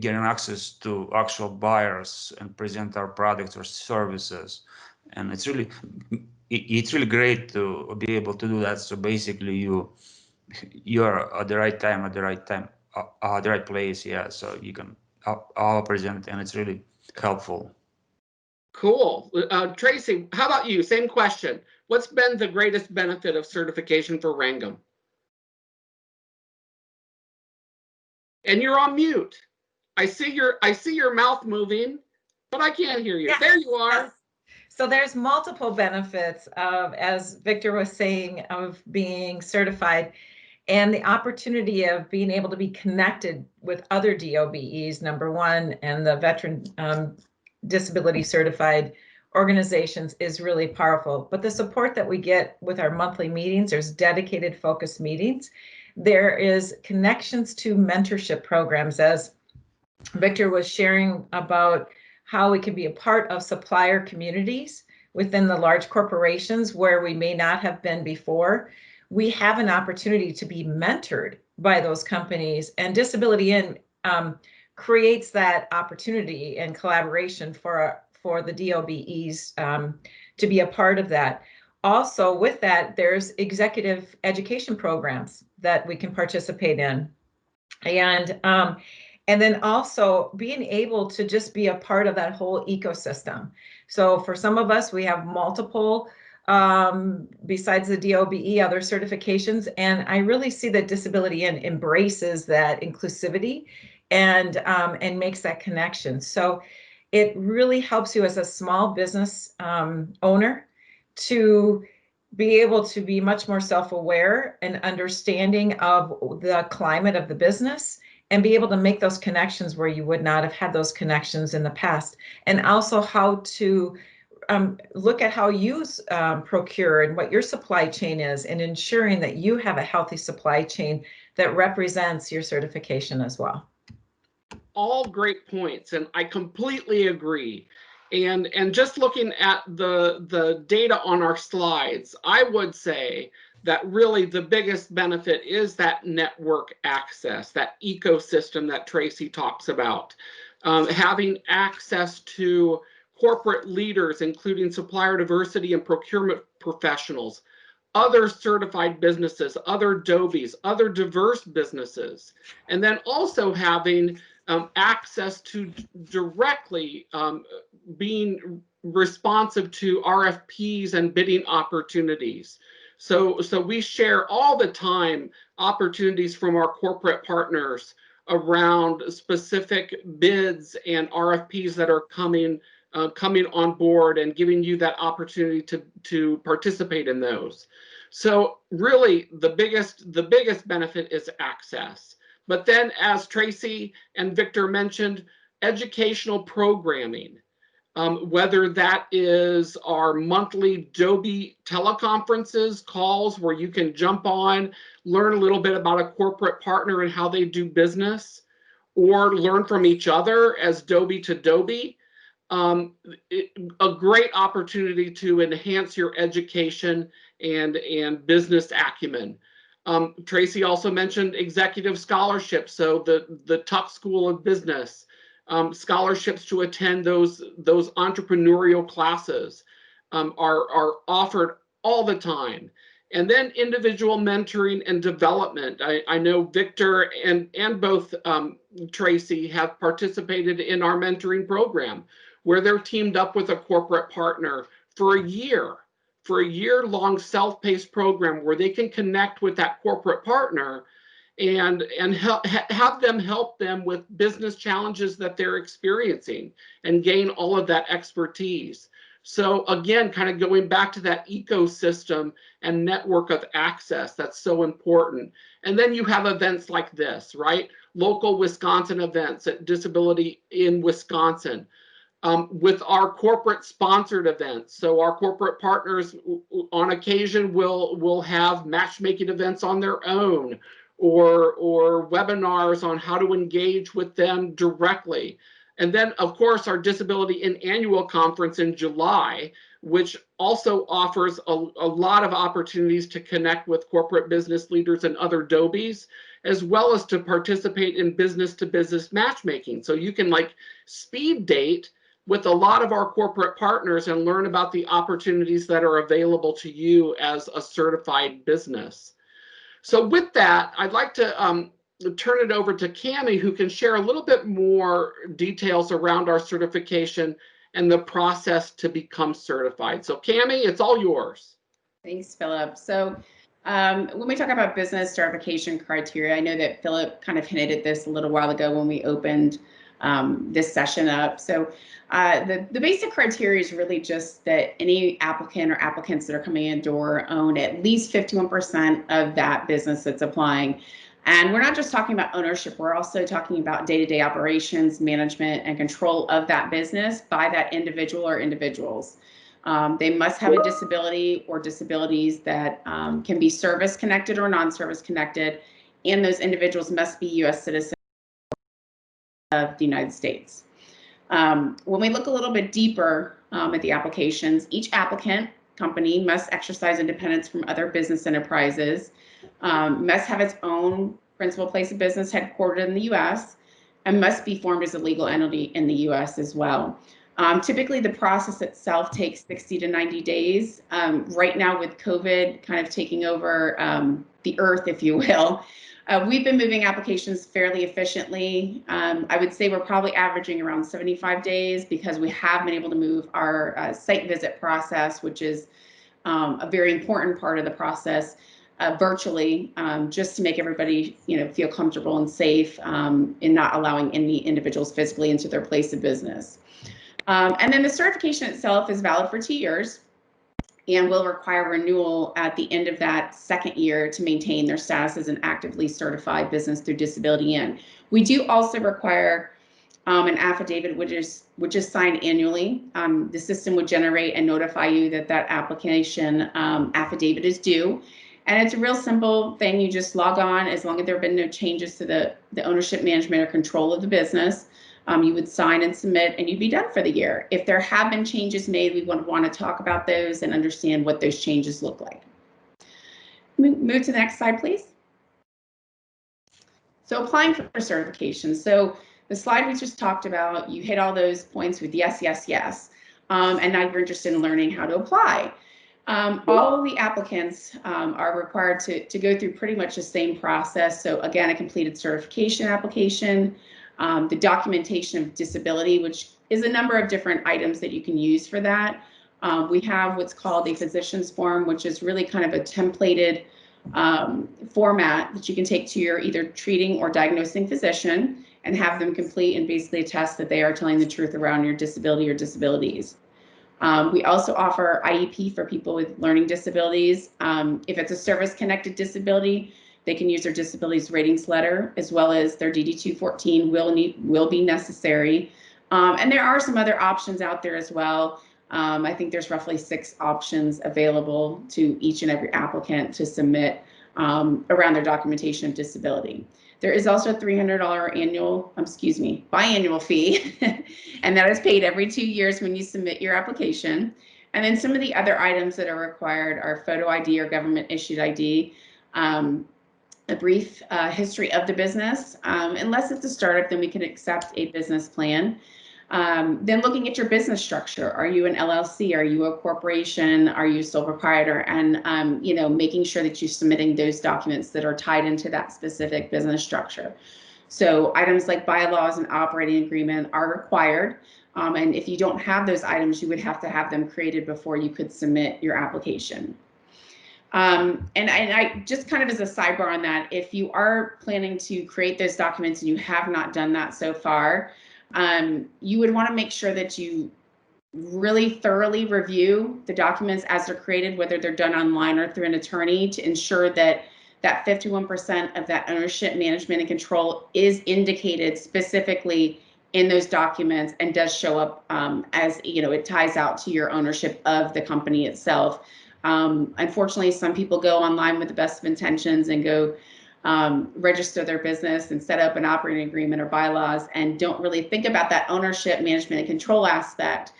get access to actual buyers and present our products or services. And it's really great to be able to do that. So basically you're at the right time, at the right place. Yeah. So you can all present, and it's really helpful. Cool. Tracy, how about you? Same question. What's been the greatest benefit of certification for Wrangham? And you're on mute. I see your mouth moving, but I can't hear you. Yes. There you are. So there's multiple benefits of, as Victor was saying, of being certified, and the opportunity of being able to be connected with other DOBEs, number one, and the veteran disability certified organizations is really powerful. But the support that we get with our monthly meetings, there's dedicated focused meetings. There is connections to mentorship programs, as Victor was sharing about how we can be a part of supplier communities within the large corporations where we may not have been before. We have an opportunity to be mentored by those companies, and Disability In creates that opportunity and collaboration for the DOBEs to be a part of that. Also, with that, there's executive education programs that we can participate in. And then also being able to just be a part of that whole ecosystem. So for some of us, we have multiple, besides the DOBE, other certifications. And I really see that Disability In embraces that inclusivity and makes that connection. So it really helps you as a small business owner to be able to be much more self-aware and understanding of the climate of the business, and be able to make those connections where you would not have had those connections in the past. And also how to look at how you procure and what your supply chain is, and ensuring that you have a healthy supply chain that represents your certification as well. All great points, and I completely agree. And just looking at the data on our slides, I would say that really the biggest benefit is that network access, that ecosystem that Tracy talks about. Having access to corporate leaders, including supplier diversity and procurement professionals, other certified businesses, other DOBEs, other diverse businesses, and then also having access to directly being responsive to RFPs and bidding opportunities. So we share all the time opportunities from our corporate partners around specific bids and RFPs that are coming on board, and giving you that opportunity to participate in those. So really the biggest benefit is access. But then, as Tracy and Victor mentioned, educational programming, whether that is our monthly DOBE teleconferences calls where you can jump on, learn a little bit about a corporate partner and how they do business, or learn from each other as DOBE to DOBE. A great opportunity to enhance your education and business acumen. Tracy also mentioned executive scholarships, so the Tuck School of Business, scholarships to attend those entrepreneurial classes are offered all the time. And then individual mentoring and development. I know Victor and both Tracy have participated in our mentoring program, where they're teamed up with a corporate partner for a year-long self-paced program where they can connect with that corporate partner and have them help them with business challenges that they're experiencing and gain all of that expertise. So again, kind of going back to that ecosystem and network of access, that's so important. And then you have events like this, right? Local Wisconsin events at Disability in Wisconsin. With our corporate sponsored events. So our corporate partners on occasion will have matchmaking events on their own, or webinars on how to engage with them directly. And then of course our Disability In annual conference in July, which also offers a lot of opportunities to connect with corporate business leaders and other DOBEs, as well as to participate in business to business matchmaking. So you can like speed date with a lot of our corporate partners and learn about the opportunities that are available to you as a certified business. So with that, I'd like to turn it over to Cammie, who can share a little bit more details around our certification and the process to become certified. So Cammie, it's all yours. Thanks, Philip. So When we talk about business certification criteria, I know that Philip kind of hinted at this a little while ago when we opened this session up. So the basic criteria is really just that any applicant or applicants that are coming in door own at least 51% of that business that's applying. And we're not just talking about ownership, we're also talking about day-to-day operations, management, and control of that business by that individual or individuals. They must have a disability or disabilities that can be service connected or non-service connected, and those individuals must be U.S. citizens of the United States. When we look a little bit deeper at the applications, each applicant company must exercise independence from other business enterprises, must have its own principal place of business headquartered in the U.S., and must be formed as a legal entity in the U.S. as well. Typically, the process itself takes 60 to 90 days. Right now, with COVID kind of taking over the earth, if you will, we've been moving applications fairly efficiently. I would say we're probably averaging around 75 days because we have been able to move our site visit process, which is a very important part of the process, virtually, just to make everybody, feel comfortable and safe in not allowing any individuals physically into their place of business. And then the certification itself is valid for 2 years and will require renewal at the end of that second year to maintain their status as an actively certified business through disability in. We do also require an affidavit which is signed annually. The system would generate and notify you that that application affidavit is due. And it's a real simple thing. You just log on as long as there have been no changes to the ownership, management, or control of the business. You would sign and submit and you'd be done for the year. If there have been changes made, we would want to talk about those and understand what those changes look like. Move to the next slide, please. So applying for certification. So the slide we just talked about, you hit all those points with yes, yes, yes. And now you're interested in learning how to apply. All of the applicants are required to go through pretty much the same process. So again, a completed certification application, the documentation of disability, which is a number of different items that you can use for that. We have what's called a physician's form, which is really kind of a templated format that you can take to your either treating or diagnosing physician and have them complete and basically attest that they are telling the truth around your disability or disabilities. We also offer IEP for people with learning disabilities. If it's a service-connected disability, they can use their disabilities ratings letter as well as their DD-214 will be necessary. And there are some other options out there as well. I think there's roughly 6 options available to each and every applicant to submit around their documentation of disability. There is also a $300 biannual fee, and that is paid every 2 years when you submit your application. And then some of the other items that are required are photo ID or government issued ID, a brief history of the business. Unless it's a startup, then we can accept a business plan. Then looking at your business structure, are you an LLC? Are you a corporation? Are you a sole proprietor? And making sure that you're submitting those documents that are tied into that specific business structure. So items like bylaws and operating agreement are required. And if you don't have those items, you would have to have them created before you could submit your application. And I just kind of as a sidebar on that, if you are planning to create those documents and you have not done that so far, you would want to make sure that you really thoroughly review the documents as they're created, whether they're done online or through an attorney, to ensure that that 51% of that ownership, management, and control is indicated specifically in those documents and does show up as, it ties out to your ownership of the company itself. Unfortunately, some people go online with the best of intentions and go register their business and set up an operating agreement or bylaws and don't really think about that ownership, management, and control aspect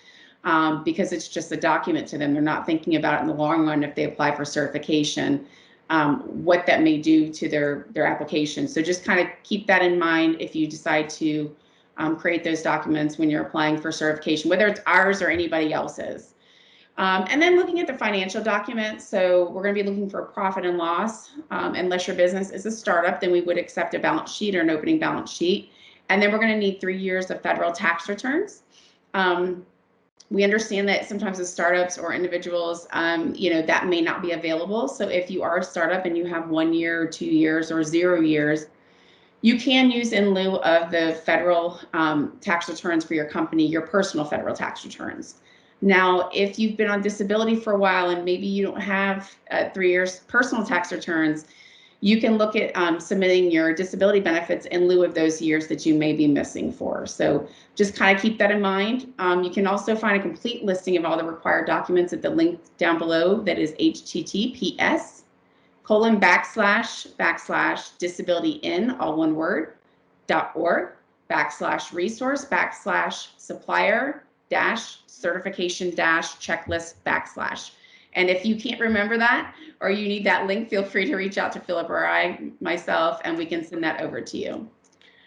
because it's just a document to them. They're not thinking about it in the long run if they apply for certification, what that may do to their application. So just kind of keep that in mind if you decide to create those documents when you're applying for certification, whether it's ours or anybody else's. And then looking at the financial documents, so we're going to be looking for profit and loss. Unless your business is a startup, then we would accept a balance sheet or an opening balance sheet. And then we're going to need 3 years of federal tax returns. We understand that sometimes as startups or individuals, that may not be available. So if you are a startup and you have 1 year or 2 years or 0 years, you can use in lieu of the federal tax returns for your company, your personal federal tax returns. Now, if you've been on disability for a while and maybe you don't have 3 years personal tax returns, you can look at submitting your disability benefits in lieu of those years that you may be missing for. So just kind of keep that in mind. You can also find a complete listing of all the required documents at the link down below that is https://disabilityin, all one word, .org/resource/supplier-certification-checklist/. And if you can't remember that, or you need that link, feel free to reach out to Philip or myself, and we can send that over to you.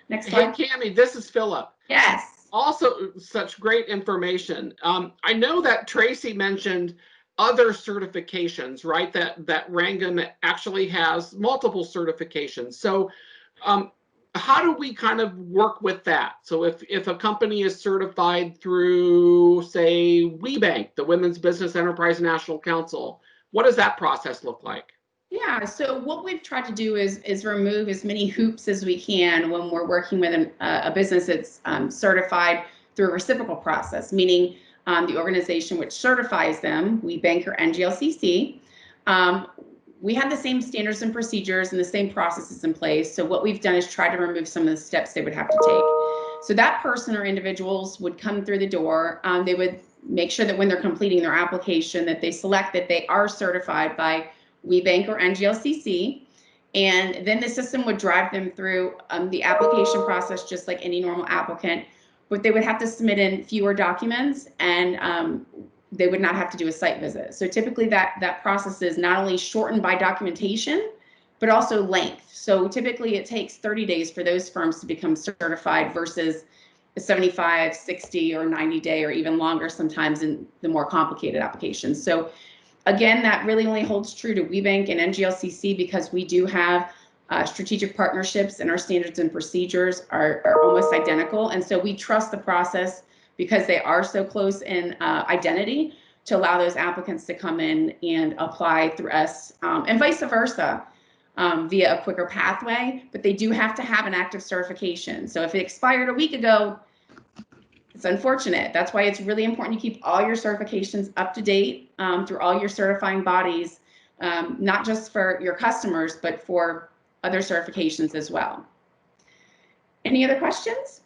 Next slide. Hey, Cammie, this is Philip. Yes. Also, such great information. I know that Tracy mentioned other certifications, right? That Rangam actually has multiple certifications. So how do we kind of work with that? So if a company is certified through, say, WeBank, the Women's Business Enterprise National Council, what does that process look like? Yeah, so what we've tried to do is remove as many hoops as we can when we're working with a business that's certified through a reciprocal process, meaning the organization which certifies them, WeBank or NGLCC, we have the same standards and procedures and the same processes in place. So what we've done is try to remove some of the steps they would have to take. So that person or individuals would come through the door. They would make sure that when they're completing their application that they select that they are certified by WeBank or NGLCC. And then the system would drive them through the application process just like any normal applicant, but they would have to submit in fewer documents and they would not have to do a site visit. So typically that process is not only shortened by documentation, but also length. So typically it takes 30 days for those firms to become certified versus a 75, 60, or 90-day, or even longer sometimes in the more complicated applications. So again, that really only holds true to WeBank and NGLCC because we do have strategic partnerships and our standards and procedures are almost identical. And so we trust the process because they are so close in identity to allow those applicants to come in and apply through us and vice versa via a quicker pathway, but they do have to have an active certification. So if it expired a week ago, it's unfortunate. That's why it's really important you keep all your certifications up to date through all your certifying bodies, not just for your customers, but for other certifications as well. Any other questions?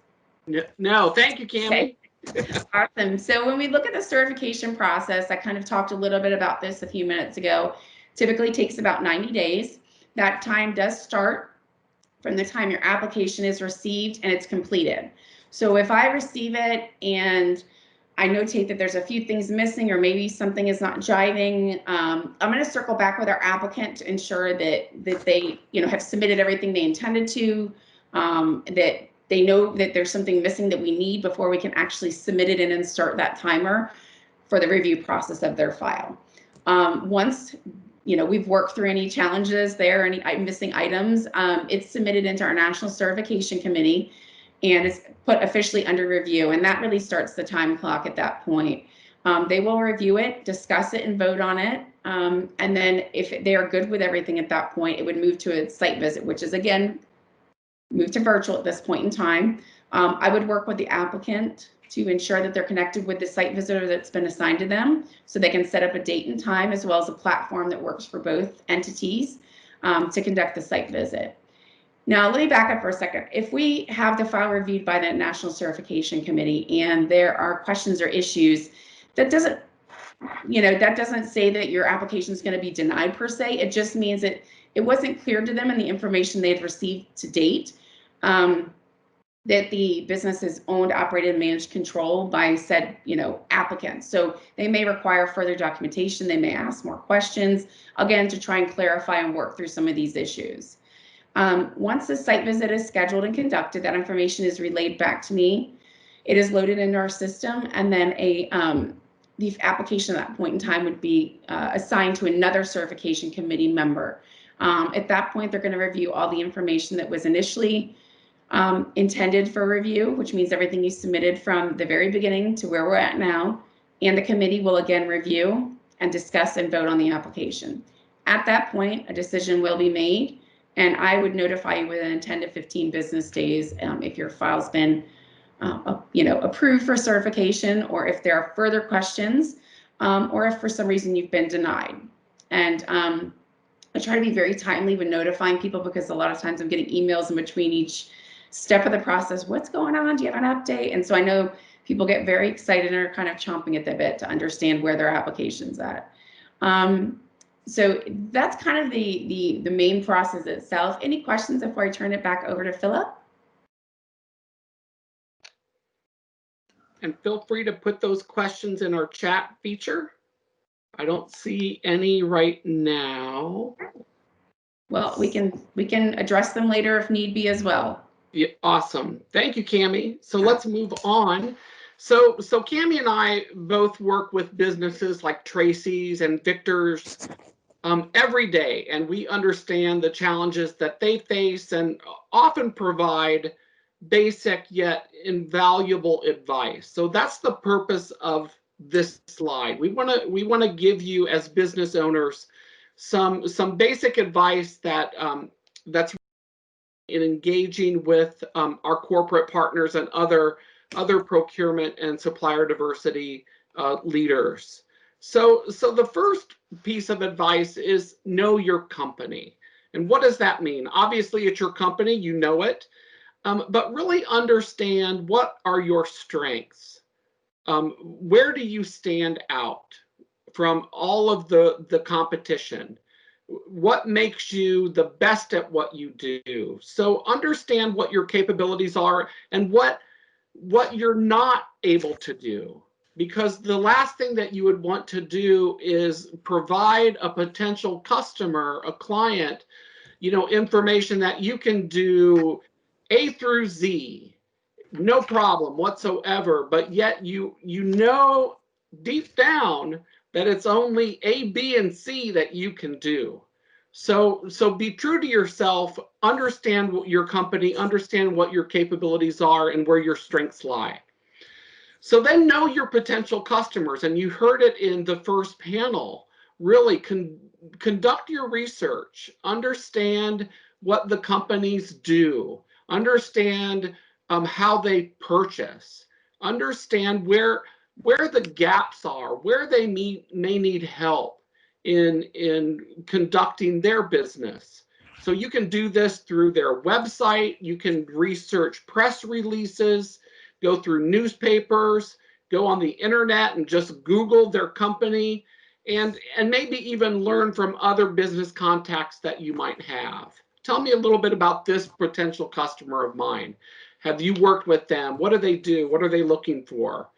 No, thank you, Cammie. Okay. Awesome. So when we look at the certification process, I kind of talked a little bit about this a few minutes ago. Typically takes about 90 days. That time does start from the time your application is received and it's completed. So if I receive it and I notate that there's a few things missing or maybe something is not jiving, I'm going to circle back with our applicant to ensure that they have submitted everything they intended to, that they know that there's something missing that we need before we can actually submit it and insert that timer for the review process of their file. Once we've worked through any challenges there, any missing items, it's submitted into our National Certification Committee and it's put officially under review. And that really starts the time clock at that point. They will review it, discuss it, and vote on it. And then if they are good with everything at that point, it would move to a site visit, which is, again, move to virtual at this point in time. I would work with the applicant to ensure that they're connected with the site visitor that's been assigned to them so they can set up a date and time as well as a platform that works for both entities to conduct the site visit. Now, let me back up for a second. If we have the file reviewed by the National Certification Committee and there are questions or issues, that doesn't say that your application is going to be denied per se. It just means that it wasn't clear to them in the information they've received to date that the business is owned, operated, and managed control by said, applicants. So they may require further documentation. They may ask more questions, again, to try and clarify and work through some of these issues. Once the site visit is scheduled and conducted, that information is relayed back to me. It is loaded into our system, and then the application at that point in time would be assigned to another certification committee member. At that point, they're going to review all the information that was initially intended for review, which means everything you submitted from the very beginning to where we're at now. and the committee will again review and discuss and vote on the application. At that point, a decision will be made, and I would notify you within 10 to 15 business days if your file's been approved for certification, or if there are further questions, or if for some reason you've been denied. And I try to be very timely when notifying people, because a lot of times I'm getting emails in between each step of the process. What's going on? Do you have an update? And so I know people get very excited and are kind of chomping at the bit to understand where their application's at. So that's kind of the main process itself. Any questions before I turn it back over to Philip? And feel free to put those questions in our chat feature. I don't see any right now. Well, we can address them later if need be as well. Yeah, awesome. Thank you, Cammie. So let's move on. So Cammie and I both work with businesses like Tracy's and Victor's every day, and we understand the challenges that they face and often provide basic yet invaluable advice. So that's the purpose of this slide. We want to give you, as business owners, some basic advice that that's in engaging with our corporate partners and other procurement and supplier diversity leaders. So the first piece of advice is know your company. And what does that mean? Obviously, it's your company, you know it, but really understand what are your strengths. Where do you stand out from all of the competition? What makes you the best at what you do? So understand what your capabilities are and what you're not able to do. Because the last thing that you would want to do is provide a potential customer, a client, information that you can do A through Z, no problem whatsoever, but yet you know deep down that it's only A, B, and C that you can do. So be true to yourself, understand what your company, understand what your capabilities are and where your strengths lie. So then know your potential customers, and you heard it in the first panel. Really conduct your research, understand what the companies do, understand how they purchase, understand where the gaps are, where they may need help in conducting their business. So you can do this through their website, you can research press releases, go through newspapers, go on the internet and just Google their company, and maybe even learn from other business contacts that you might have. Tell me a little bit about this potential customer of mine. Have you worked with them? What do they do? What are they looking for?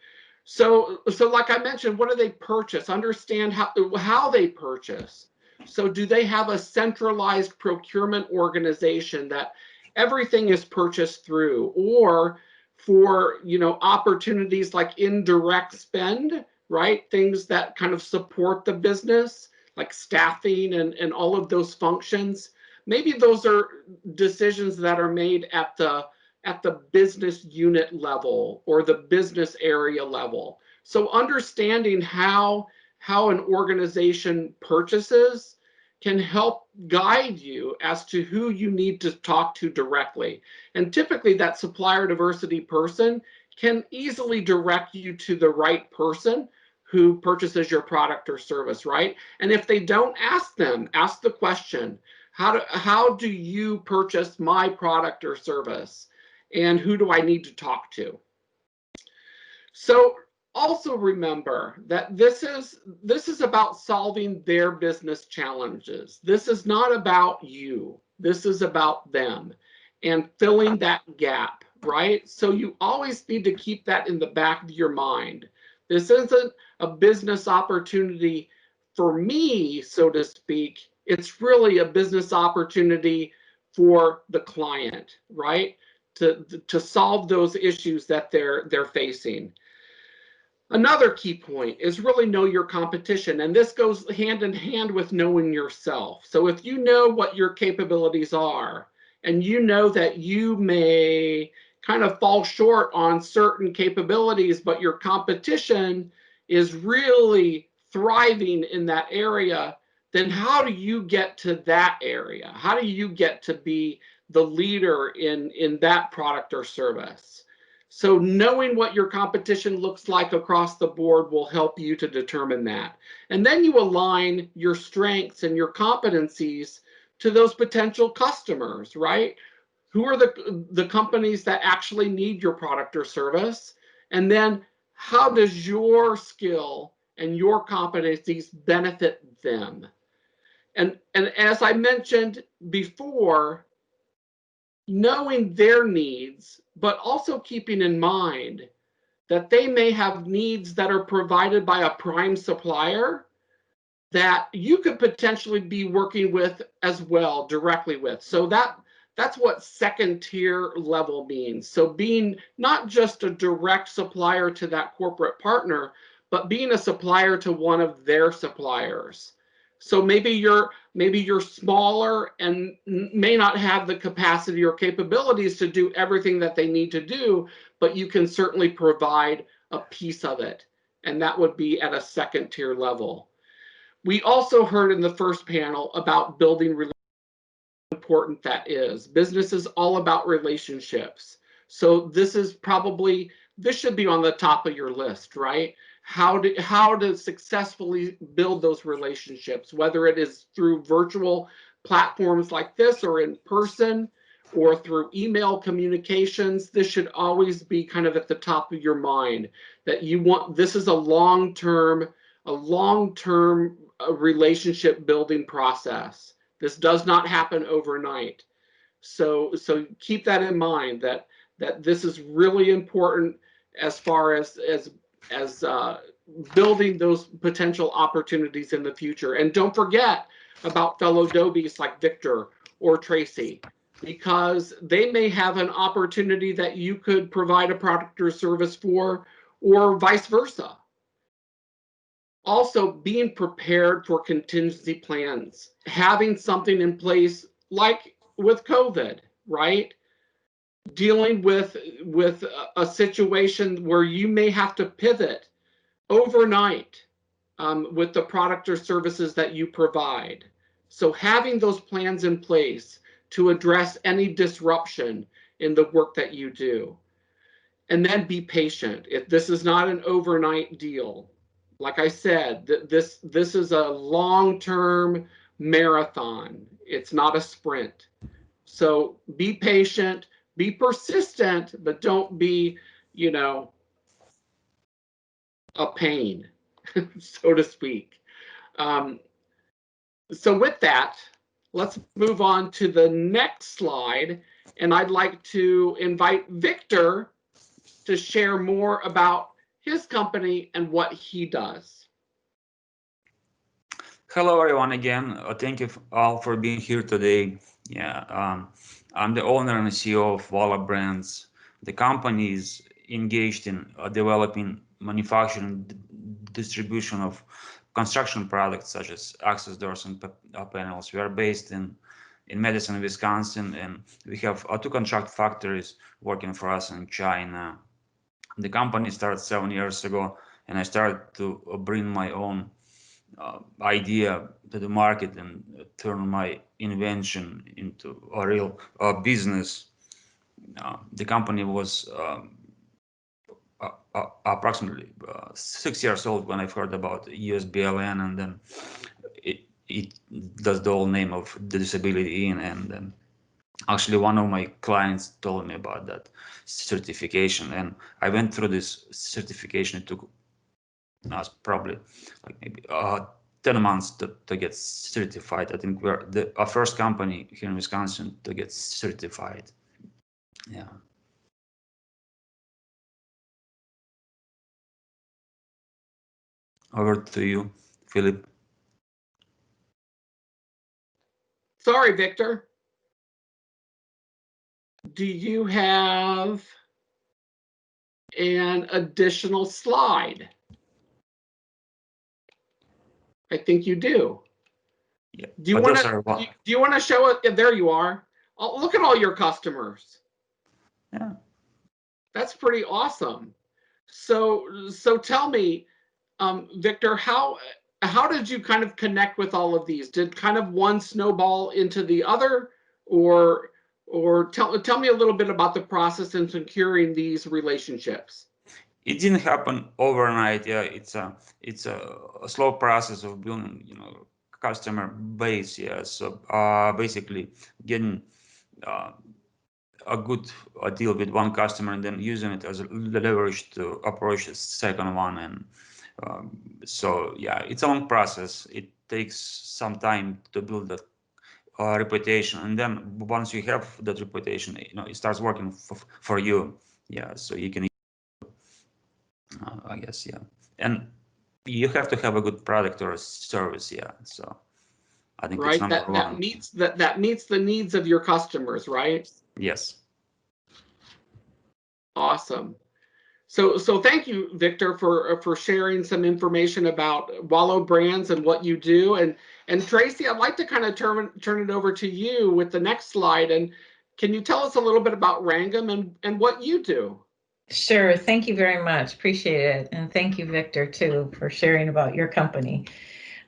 So like I mentioned, what do they purchase? Understand how they purchase. So do they have a centralized procurement organization that everything is purchased through? Or for opportunities like indirect spend, right? Things that kind of support the business, like staffing and all of those functions. Maybe those are decisions that are made at the business unit level or the business area level. So understanding how an organization purchases can help guide you as to who you need to talk to directly. And typically that supplier diversity person can easily direct you to the right person who purchases your product or service, right? And if they don't, ask them, ask the question, how do you purchase my product or service? And who do I need to talk to? So also remember that this is about solving their business challenges. This is not about you. This is about them and filling that gap, right? So you always need to keep that in the back of your mind. This isn't a business opportunity for me, so to speak. It's really a business opportunity for the client, right? To solve those issues that they're facing. Another key point is really know your competition, and this goes hand in hand with knowing yourself. So if you know what your capabilities are, and you know that you may kind of fall short on certain capabilities, but your competition is really thriving in that area, then how do you get to that area? How do you get to be the leader in that product or service? So knowing what your competition looks like across the board will help you to determine that. And then you align your strengths and your competencies to those potential customers, right? Who are the companies that actually need your product or service? And then how does your skill and your competencies benefit them? And as I mentioned before, knowing their needs, but also keeping in mind that they may have needs that are provided by a prime supplier that you could potentially be working with as well, directly with. So that's what second tier level means. So being not just a direct supplier to that corporate partner, but being a supplier to one of their suppliers. So maybe you're smaller and may not have the capacity or capabilities to do everything that they need to do, but you can certainly provide a piece of it. And that would be at a second tier level. We also heard in the first panel about building relationships. Important that is. Business is all about relationships. So this should be on the top of your list, right? How to successfully build those relationships, whether it is through virtual platforms like this or in person or through email communications. This should always be kind of at the top of your mind that this is a long-term relationship building process. This does not happen overnight. So keep that in mind that this is really important as far as building those potential opportunities in the future. And don't forget about fellow Dobies like Victor or Tracy, because they may have an opportunity that you could provide a product or service for, or vice versa. Also, being prepared for contingency plans, having something in place like with COVID, right? Dealing with a situation where you may have to pivot overnight with the product or services that you provide. So having those plans in place to address any disruption in the work that you do. And then be patient. If this is not an overnight deal, like I said, this is a long-term marathon. It's not a sprint. So be patient, be persistent, but don't be, a pain, so to speak. So with that, let's move on to the next slide. And I'd like to invite Victor to share more about his company and what he does. Hello, everyone, again. Thank you all for being here today. I'm the owner and CEO of Vala Brands. The company is engaged in developing, manufacturing, distribution of construction products such as access doors and panels. We are based in Madison, Wisconsin, and we have 2 contract factories working for us in China. The company started 7 years ago, and I started to bring my own idea to the market and turn my invention into a real business. The company was approximately 6 years old when I heard about USBLN, and then it does the whole name of the disability in, and then actually one of my clients told me about that certification, and I went through this certification. It took us probably like maybe 10 months to get certified. I think we're our first company here in Wisconsin to get certified. Yeah. Over to you, Philip. Sorry, Victor. Do you have an additional slide? I think you do. Yeah. Do you want to show it? There you are. Oh, look at all your customers. Yeah. That's pretty awesome. So tell me, Victor, how did you kind of connect with all of these? Did kind of one snowball into the other, or tell me a little bit about the process in securing these relationships? It didn't happen overnight. Yeah, it's a slow process of building, customer base. Yeah, so basically getting a good deal with one customer and then using it as a leverage to approach the second one. And so yeah, it's a long process. It takes some time to build that reputation, and then once you have that reputation, it starts working for you. Yeah, so you can, I guess, yeah, and you have to have a good product or a service. Yeah, so I think it's Right, number that one. meets the needs of your customers, right? Yes. Awesome. So thank you, Victor, for sharing some information about Wallow Brands and what you do. And Tracy, I'd like to kind of turn it over to you with the next slide. And can you tell us a little bit about Rangam and what you do? Sure. Thank you very much. Appreciate it. And thank you, Victor, too, for sharing about your company.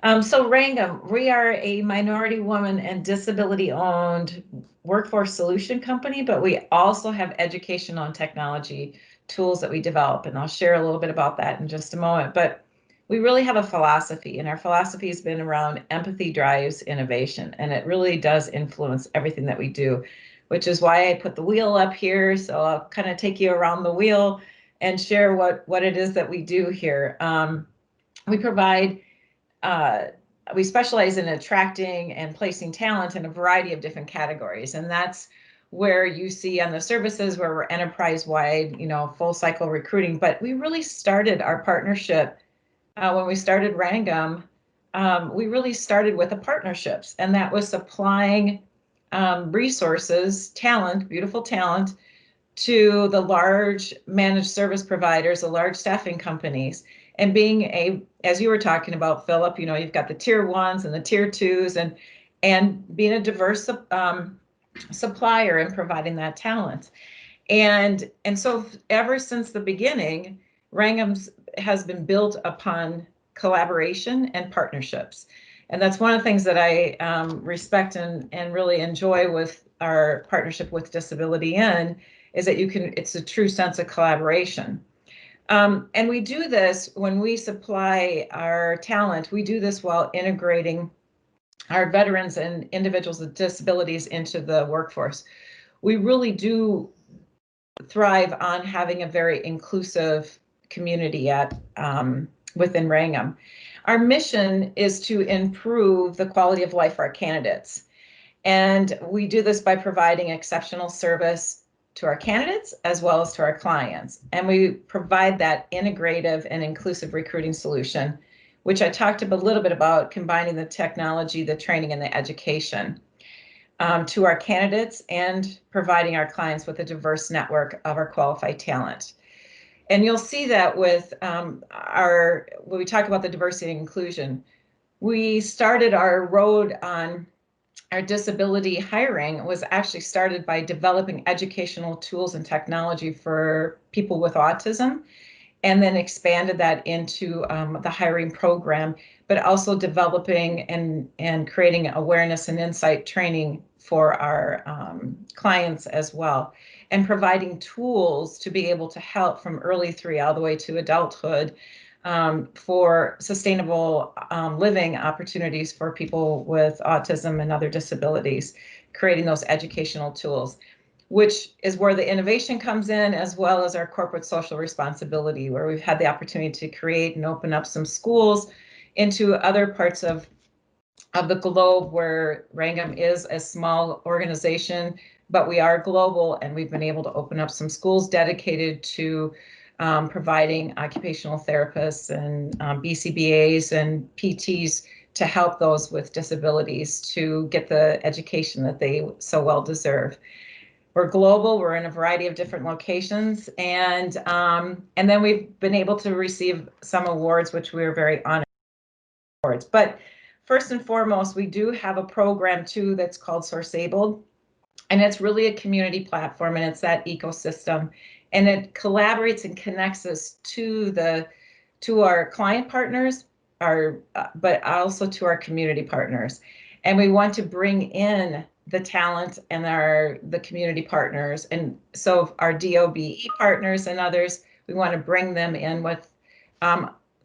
So Rangam, we are a minority woman and disability owned workforce solution company, but we also have educational and technology tools that we develop. And I'll share a little bit about that in just a moment. But we really have a philosophy, and our philosophy has been around empathy drives innovation. And it really does influence everything that we do, which is why I put the wheel up here. So I'll kind of take you around the wheel and share what it is that we do here. We provide we specialize in attracting and placing talent in a variety of different categories. And that's where you see on the services where we're enterprise-wide, full cycle recruiting. But we really started our partnership when we started Rangam. We really started with the partnerships, and that was supplying resources, talent, beautiful talent, to the large managed service providers, the large staffing companies. And being as you were talking about, Philip, you've got the tier ones and the tier twos, and being a diverse supplier and providing that talent. And so ever since the beginning, Rangam has been built upon collaboration and partnerships. And that's one of the things that I respect and really enjoy with our partnership with Disability In, is that it's a true sense of collaboration. And we do this when we supply our talent. We do this while integrating our veterans and individuals with disabilities into the workforce. We really do thrive on having a very inclusive community within Rangam. Our mission is to improve the quality of life for our candidates. And we do this by providing exceptional service to our candidates as well as to our clients. And we provide that integrative and inclusive recruiting solution, which I talked a little bit about, combining the technology, the training, and the education to our candidates, and providing our clients with a diverse network of our qualified talent. And you'll see that with when we talk about the diversity and inclusion, we started our road on our disability hiring was actually started by developing educational tools and technology for people with autism, and then expanded that into the hiring program, but also developing and creating awareness and insight training for our clients as well, and providing tools to be able to help from early 3 all the way to adulthood for sustainable living opportunities for people with autism and other disabilities, creating those educational tools, which is where the innovation comes in, as well as our corporate social responsibility, where we've had the opportunity to create and open up some schools into other parts of the globe, where Rangam is a small organization, but we are global, and we've been able to open up some schools dedicated to providing occupational therapists and BCBAs and PTs to help those with disabilities to get the education that they so well deserve. We're global. We're in a variety of different locations, and then we've been able to receive some awards, which we are very honored for. But first and foremost, we do have a program too that's called SourceAbled, and it's really a community platform, and it's that ecosystem, and it collaborates and connects us to the to our client partners, but also to our community partners. And we want to bring in the talent and the community partners. And so our DOBE partners and others, we want to bring them in with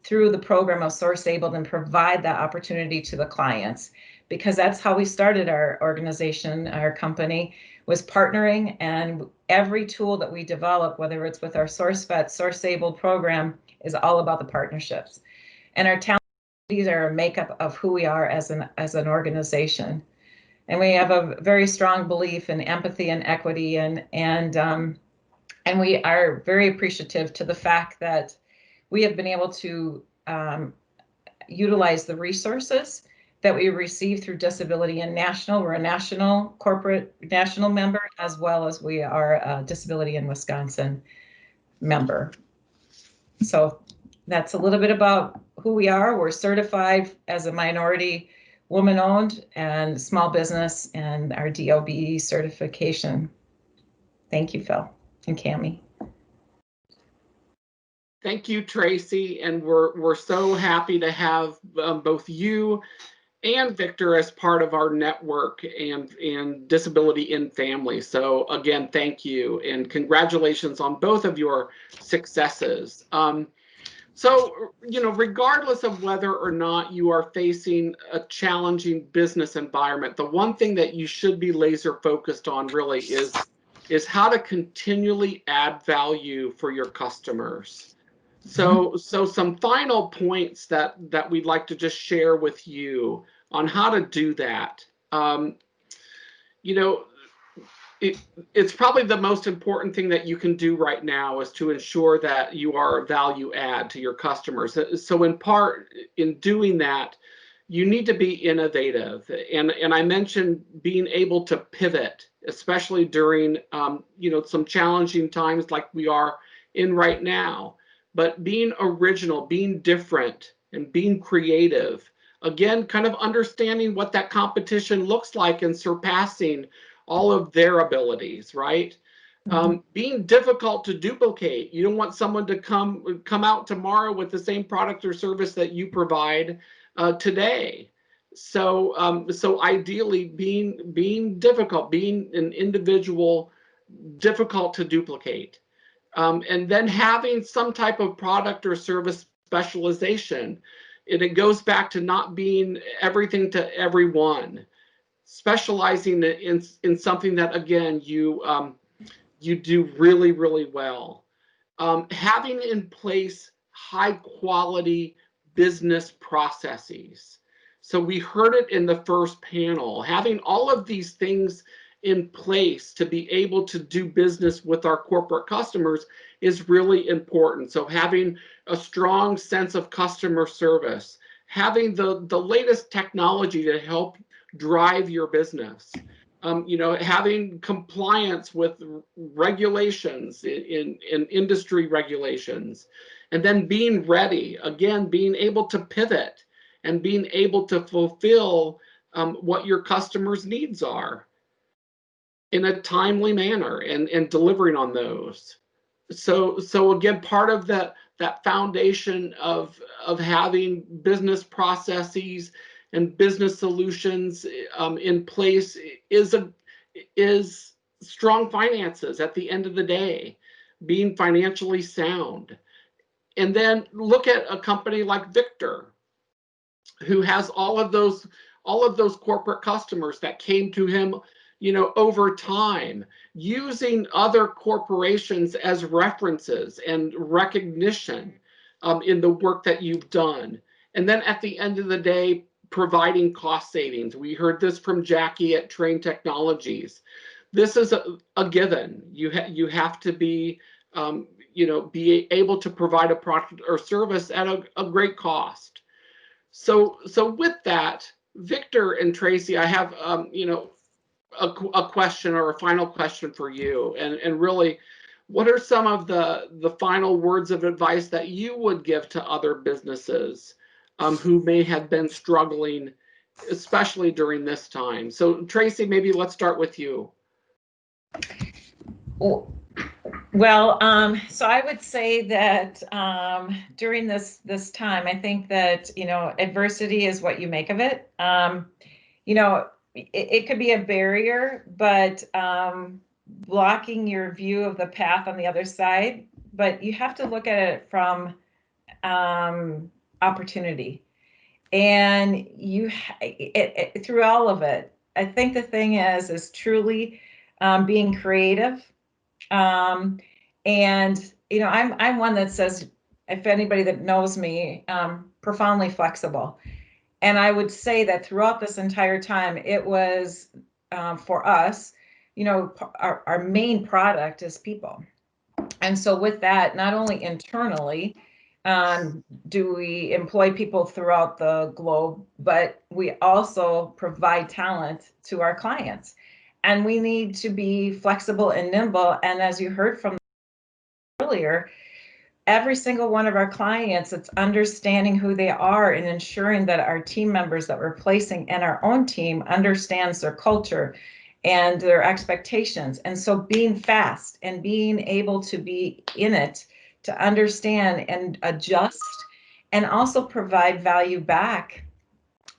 through the program of SourceAbled and provide that opportunity to the clients, because that's how we started our organization, our company, was partnering. And every tool that we develop, whether it's with our SourceVet, SourceAbled program, is all about the partnerships. And our talent, these are a makeup of who we are as an organization. And we have a very strong belief in empathy and equity, and we are very appreciative to the fact that we have been able to utilize the resources that we receive through Disability and National. We're a national member, as well as we are a Disability in Wisconsin member. So that's a little bit about who we are. We're certified as a minority woman-owned and small business, and our DOBE certification. Thank you, Phil and Cami. Thank you, Tracy, and we're so happy to have both you and Victor as part of our network and Disability in Family. So again, thank you and congratulations on both of your successes. So, regardless of whether or not you are facing a challenging business environment, the one thing that you should be laser focused on really is how to continually add value for your customers. So some final points that we'd like to just share with you on how to do that. It's probably the most important thing that you can do right now is to ensure that you are a value add to your customers. So in part, in doing that, you need to be innovative. And I mentioned being able to pivot, especially during some challenging times like we are in right now. But being original, being different, and being creative. Again, kind of understanding what that competition looks like and surpassing all of their abilities, right? Mm-hmm. Being difficult to duplicate. You don't want someone to come out tomorrow with the same product or service that you provide today. So ideally, being difficult, being an individual, difficult to duplicate. And then having some type of product or service specialization. And it goes back to not being everything to everyone. Specializing in something that, again, you do really, really well. Having in place high quality business processes. So we heard it in the first panel, having all of these things in place to be able to do business with our corporate customers is really important. So having a strong sense of customer service, having the latest technology to help drive your business, having compliance with regulations in industry regulations, and then being ready, again, being able to pivot and being able to fulfill what your customers' needs are in a timely manner and delivering on those. So again, part of that foundation of having business processes and business solutions in place is strong finances at the end of the day, being financially sound. And then look at a company like Victor, who has all of those corporate customers that came to him over time, using other corporations as references and recognition in the work that you've done. And then at the end of the day, providing cost savings. We heard this from Jackie at Train Technologies. This is a given. You have to be be able to provide a product or service at a great cost. So with that, Victor and Tracy, I have a question or a final question for you, and really, what are some of the final words of advice that you would give to other businesses who may have been struggling, especially during this time? So Tracy, maybe let's start with you. Well, Well, so I would say that during this time, I think that, you know, adversity is what you make of it. You know, it could be a barrier, but blocking your view of the path on the other side. But you have to look at it from opportunity. And through all of it, I think the thing is truly being creative. And you know, I'm one that says, if anybody that knows me, profoundly flexible. And I would say that throughout this entire time, it was for us, you know, our main product is people. And so with that, not only internally, do we employ people throughout the globe, but we also provide talent to our clients. And we need to be flexible and nimble. And as you heard from earlier, every single one of our clients, it's understanding who they are and ensuring that our team members that we're placing and our own team understands their culture and their expectations. And so being fast and being able to be in it, to understand and adjust, and also provide value back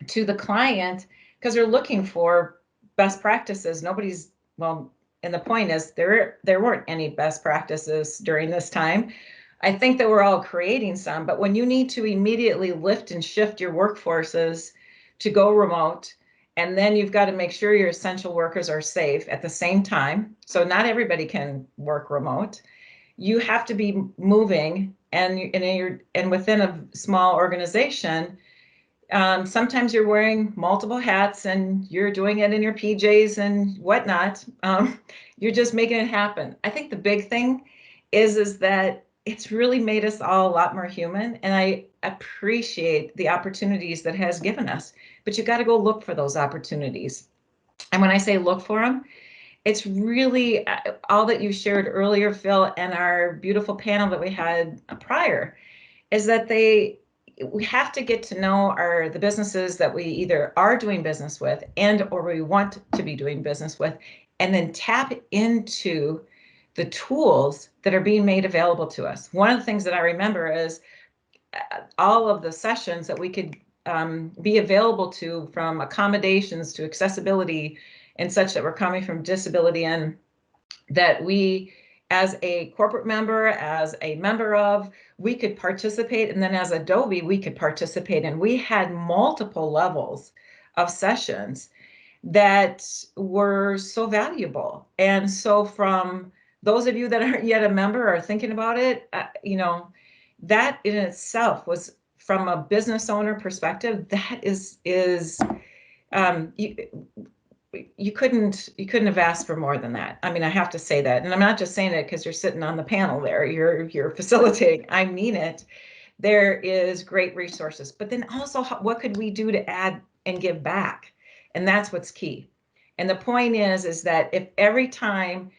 to the client, because they're looking for best practices. And the point is there weren't any best practices during this time. I think that we're all creating some, but when you need to immediately lift and shift your workforces to go remote, and then you've got to make sure your essential workers are safe at the same time. So not everybody can work remote. You have to be moving, and within a small organization, sometimes you're wearing multiple hats and you're doing it in your PJs and whatnot. You're just making it happen. I think the big thing is that it's really made us all a lot more human, and I appreciate the opportunities that has given us, but you got to go look for those opportunities. And when I say look for them, it's really all that you shared earlier, Phil, and our beautiful panel that we had prior, is that we have to get to know the businesses that we either are doing business with and or we want to be doing business with, and then tap into the tools that are being made available to us. One of the things that I remember is all of the sessions that we could be available to, from accommodations to accessibility and such, that were coming from disability, and that we, as a corporate member, as a member of, we could participate, and then as Adobe, we could participate. And we had multiple levels of sessions that were so valuable. And so from those of you that aren't yet a member or thinking about it, you know, that in itself was, from a business owner perspective, that is you couldn't have asked for more than that. I mean, I have to say that, and I'm not just saying it because you're sitting on the panel there, you're facilitating. I mean it. There is great resources, but then also, what could we do to add and give back? And that's what's key. And the point is that if every time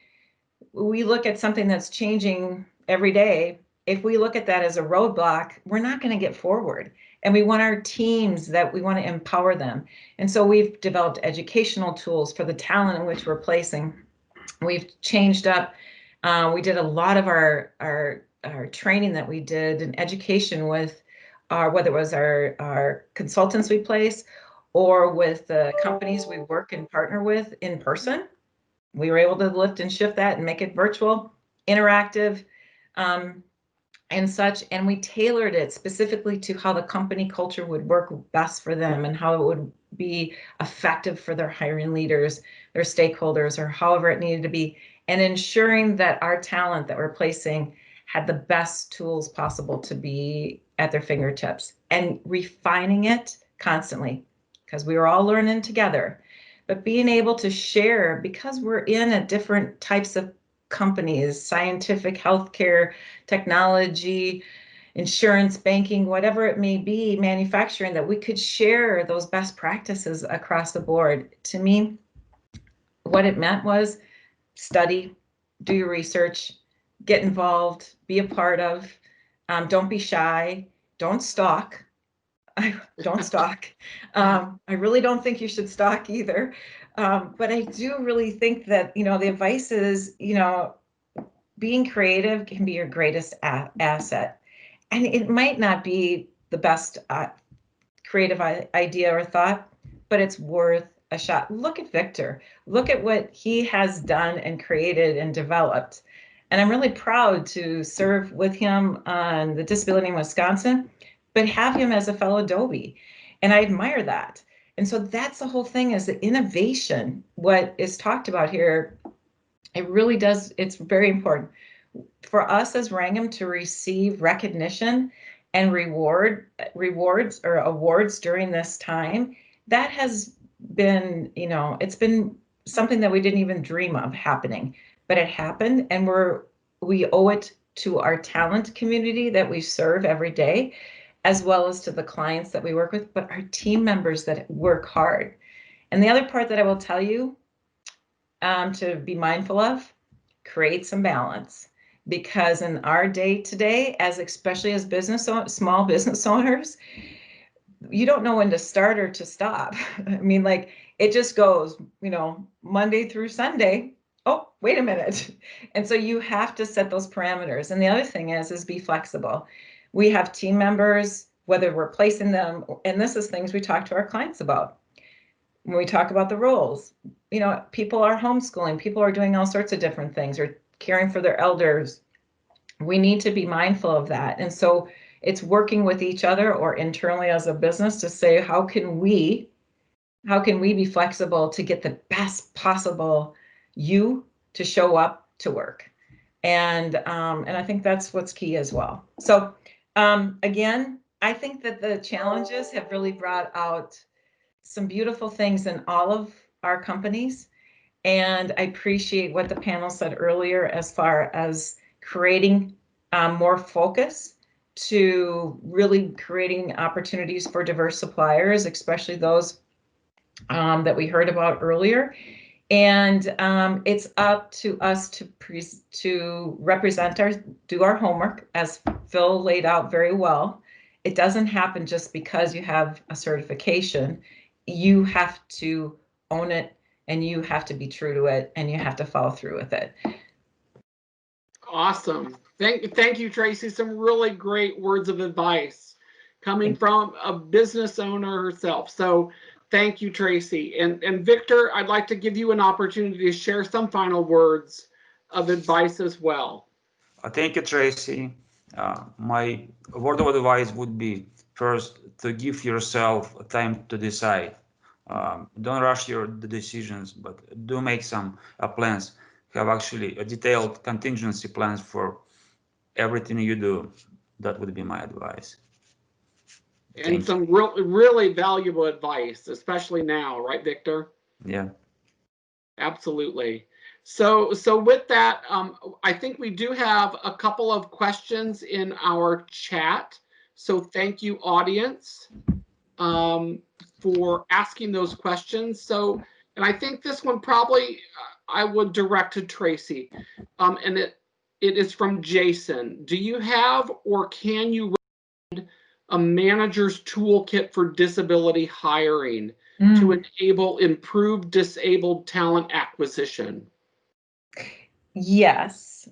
we look at something that's changing every day, if we look at that as a roadblock, we're not going to get forward. And we want our teams, that we want to empower them. And so we've developed educational tools for the talent in which we're placing. We've changed up. We did a lot of our training that we did in education with whether it was our consultants we place or with the companies we work and partner with in person. We were able to lift and shift that and make it virtual, interactive, and such. And we tailored it specifically to how the company culture would work best for them and how it would be effective for their hiring leaders, their stakeholders, or however it needed to be, and ensuring that our talent that we're placing had the best tools possible to be at their fingertips, and refining it constantly, because we were all learning together. But being able to share, because we're in a different types of companies, scientific, healthcare, technology, insurance, banking, whatever it may be, manufacturing, that we could share those best practices across the board. To me, what it meant was study, do your research, get involved, be a part of, don't be shy, don't stalk. Don't stalk. I really don't think you should stalk either. But I do really think that, you know, the advice is, you know, being creative can be your greatest asset. And it might not be the best creative idea or thought, but it's worth a shot. Look at Victor. Look at what he has done and created and developed. And I'm really proud to serve with him on the Disability in Wisconsin, but have him as a fellow Adobe. And I admire that. And so that's the whole thing, is the innovation, what is talked about here. It really does, it's very important for us as Wrangham to receive recognition and rewards or awards during this time. That has been, it's been something that we didn't even dream of happening, but it happened, and we owe it to our talent community that we serve every day, as well as to the clients that we work with, but our team members that work hard. And the other part that I will tell you to be mindful of, create some balance, because in our day today, especially as small business owners, you don't know when to start or to stop. I mean, like, it just goes, Monday through Sunday. Oh, wait a minute. And so you have to set those parameters. And the other thing is be flexible. We have team members, whether we're placing them, and this is things we talk to our clients about. When we talk about the roles, people are homeschooling, people are doing all sorts of different things, or caring for their elders. We need to be mindful of that. And so it's working with each other or internally as a business to say, how can we be flexible to get the best possible you to show up to work? And I think that's what's key as well. So again, I think that the challenges have really brought out some beautiful things in all of our companies. And I appreciate what the panel said earlier as far as creating more focus to really creating opportunities for diverse suppliers, especially those that we heard about earlier. And it's up to us to represent do our homework, as Phil laid out very well. It doesn't happen just because you have a certification. You have to own it, and you have to be true to it, and you have to follow through with it. Awesome. Thank you, Tracy. Some really great words of advice coming from a business owner herself. So thank you, Tracy. And Victor, I'd like to give you an opportunity to share some final words of advice as well. Thank you, Tracy. My word of advice would be, first, to give yourself time to decide. Don't rush the decisions, but do make some plans. Have actually a detailed contingency plans for everything you do. That would be my advice. And some really valuable advice, especially now, right, Victor? Yeah. Absolutely. So with that, I think we do have a couple of questions in our chat. So thank you, audience, for asking those questions. So, and I think this one probably I would direct to Tracy. And it is from Jason. Do you have, or can you recommend a manager's toolkit for disability hiring to enable improved disabled talent acquisition? Yes.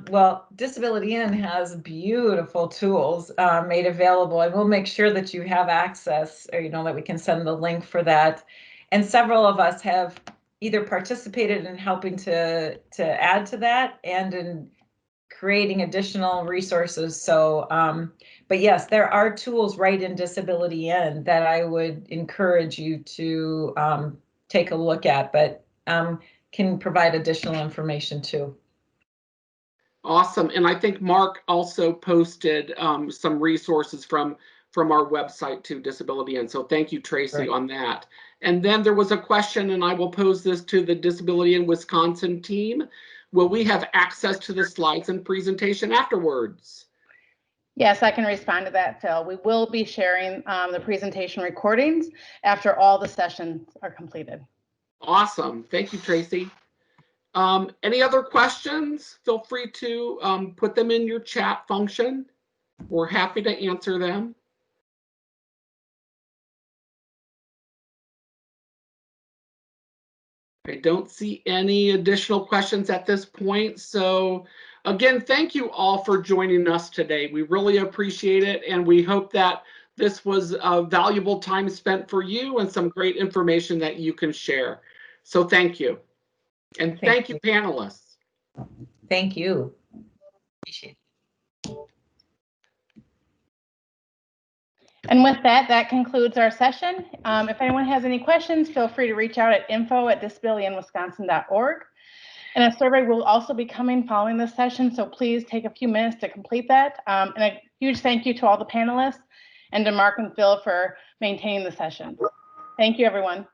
Well, Disability In has beautiful tools made available, and we'll make sure that you have access, or that we can send the link for that. And several of us have either participated in helping to add to that and in creating additional resources. So, but yes, there are tools right in Disability In that I would encourage you to take a look at, but can provide additional information too. Awesome. And I think Mark also posted some resources from our website to Disability In. So thank you, Tracy, on that. And then there was a question, and I will pose this to the Disability In Wisconsin team. Will we have access to the slides and presentation afterwards? Yes, I can respond to that, Phil. We will be sharing the presentation recordings after all the sessions are completed. Awesome. Thank you, Tracy. Any other questions? Feel free to put them in your chat function. We're happy to answer them. I don't see any additional questions at this point. So Again, thank you all for joining us today. We really appreciate it, and we hope that this was a valuable time spent for you and some great information that you can share. So thank you. And thank you, panelists. Thank you. Appreciate it. And with that, that concludes our session. If anyone has any questions, feel free to reach out at info@disabilityinwisconsin.org. And a survey will also be coming following this session, so please take a few minutes to complete that. And a huge thank you to all the panelists and to Mark and Phil for maintaining the session. Thank you, everyone.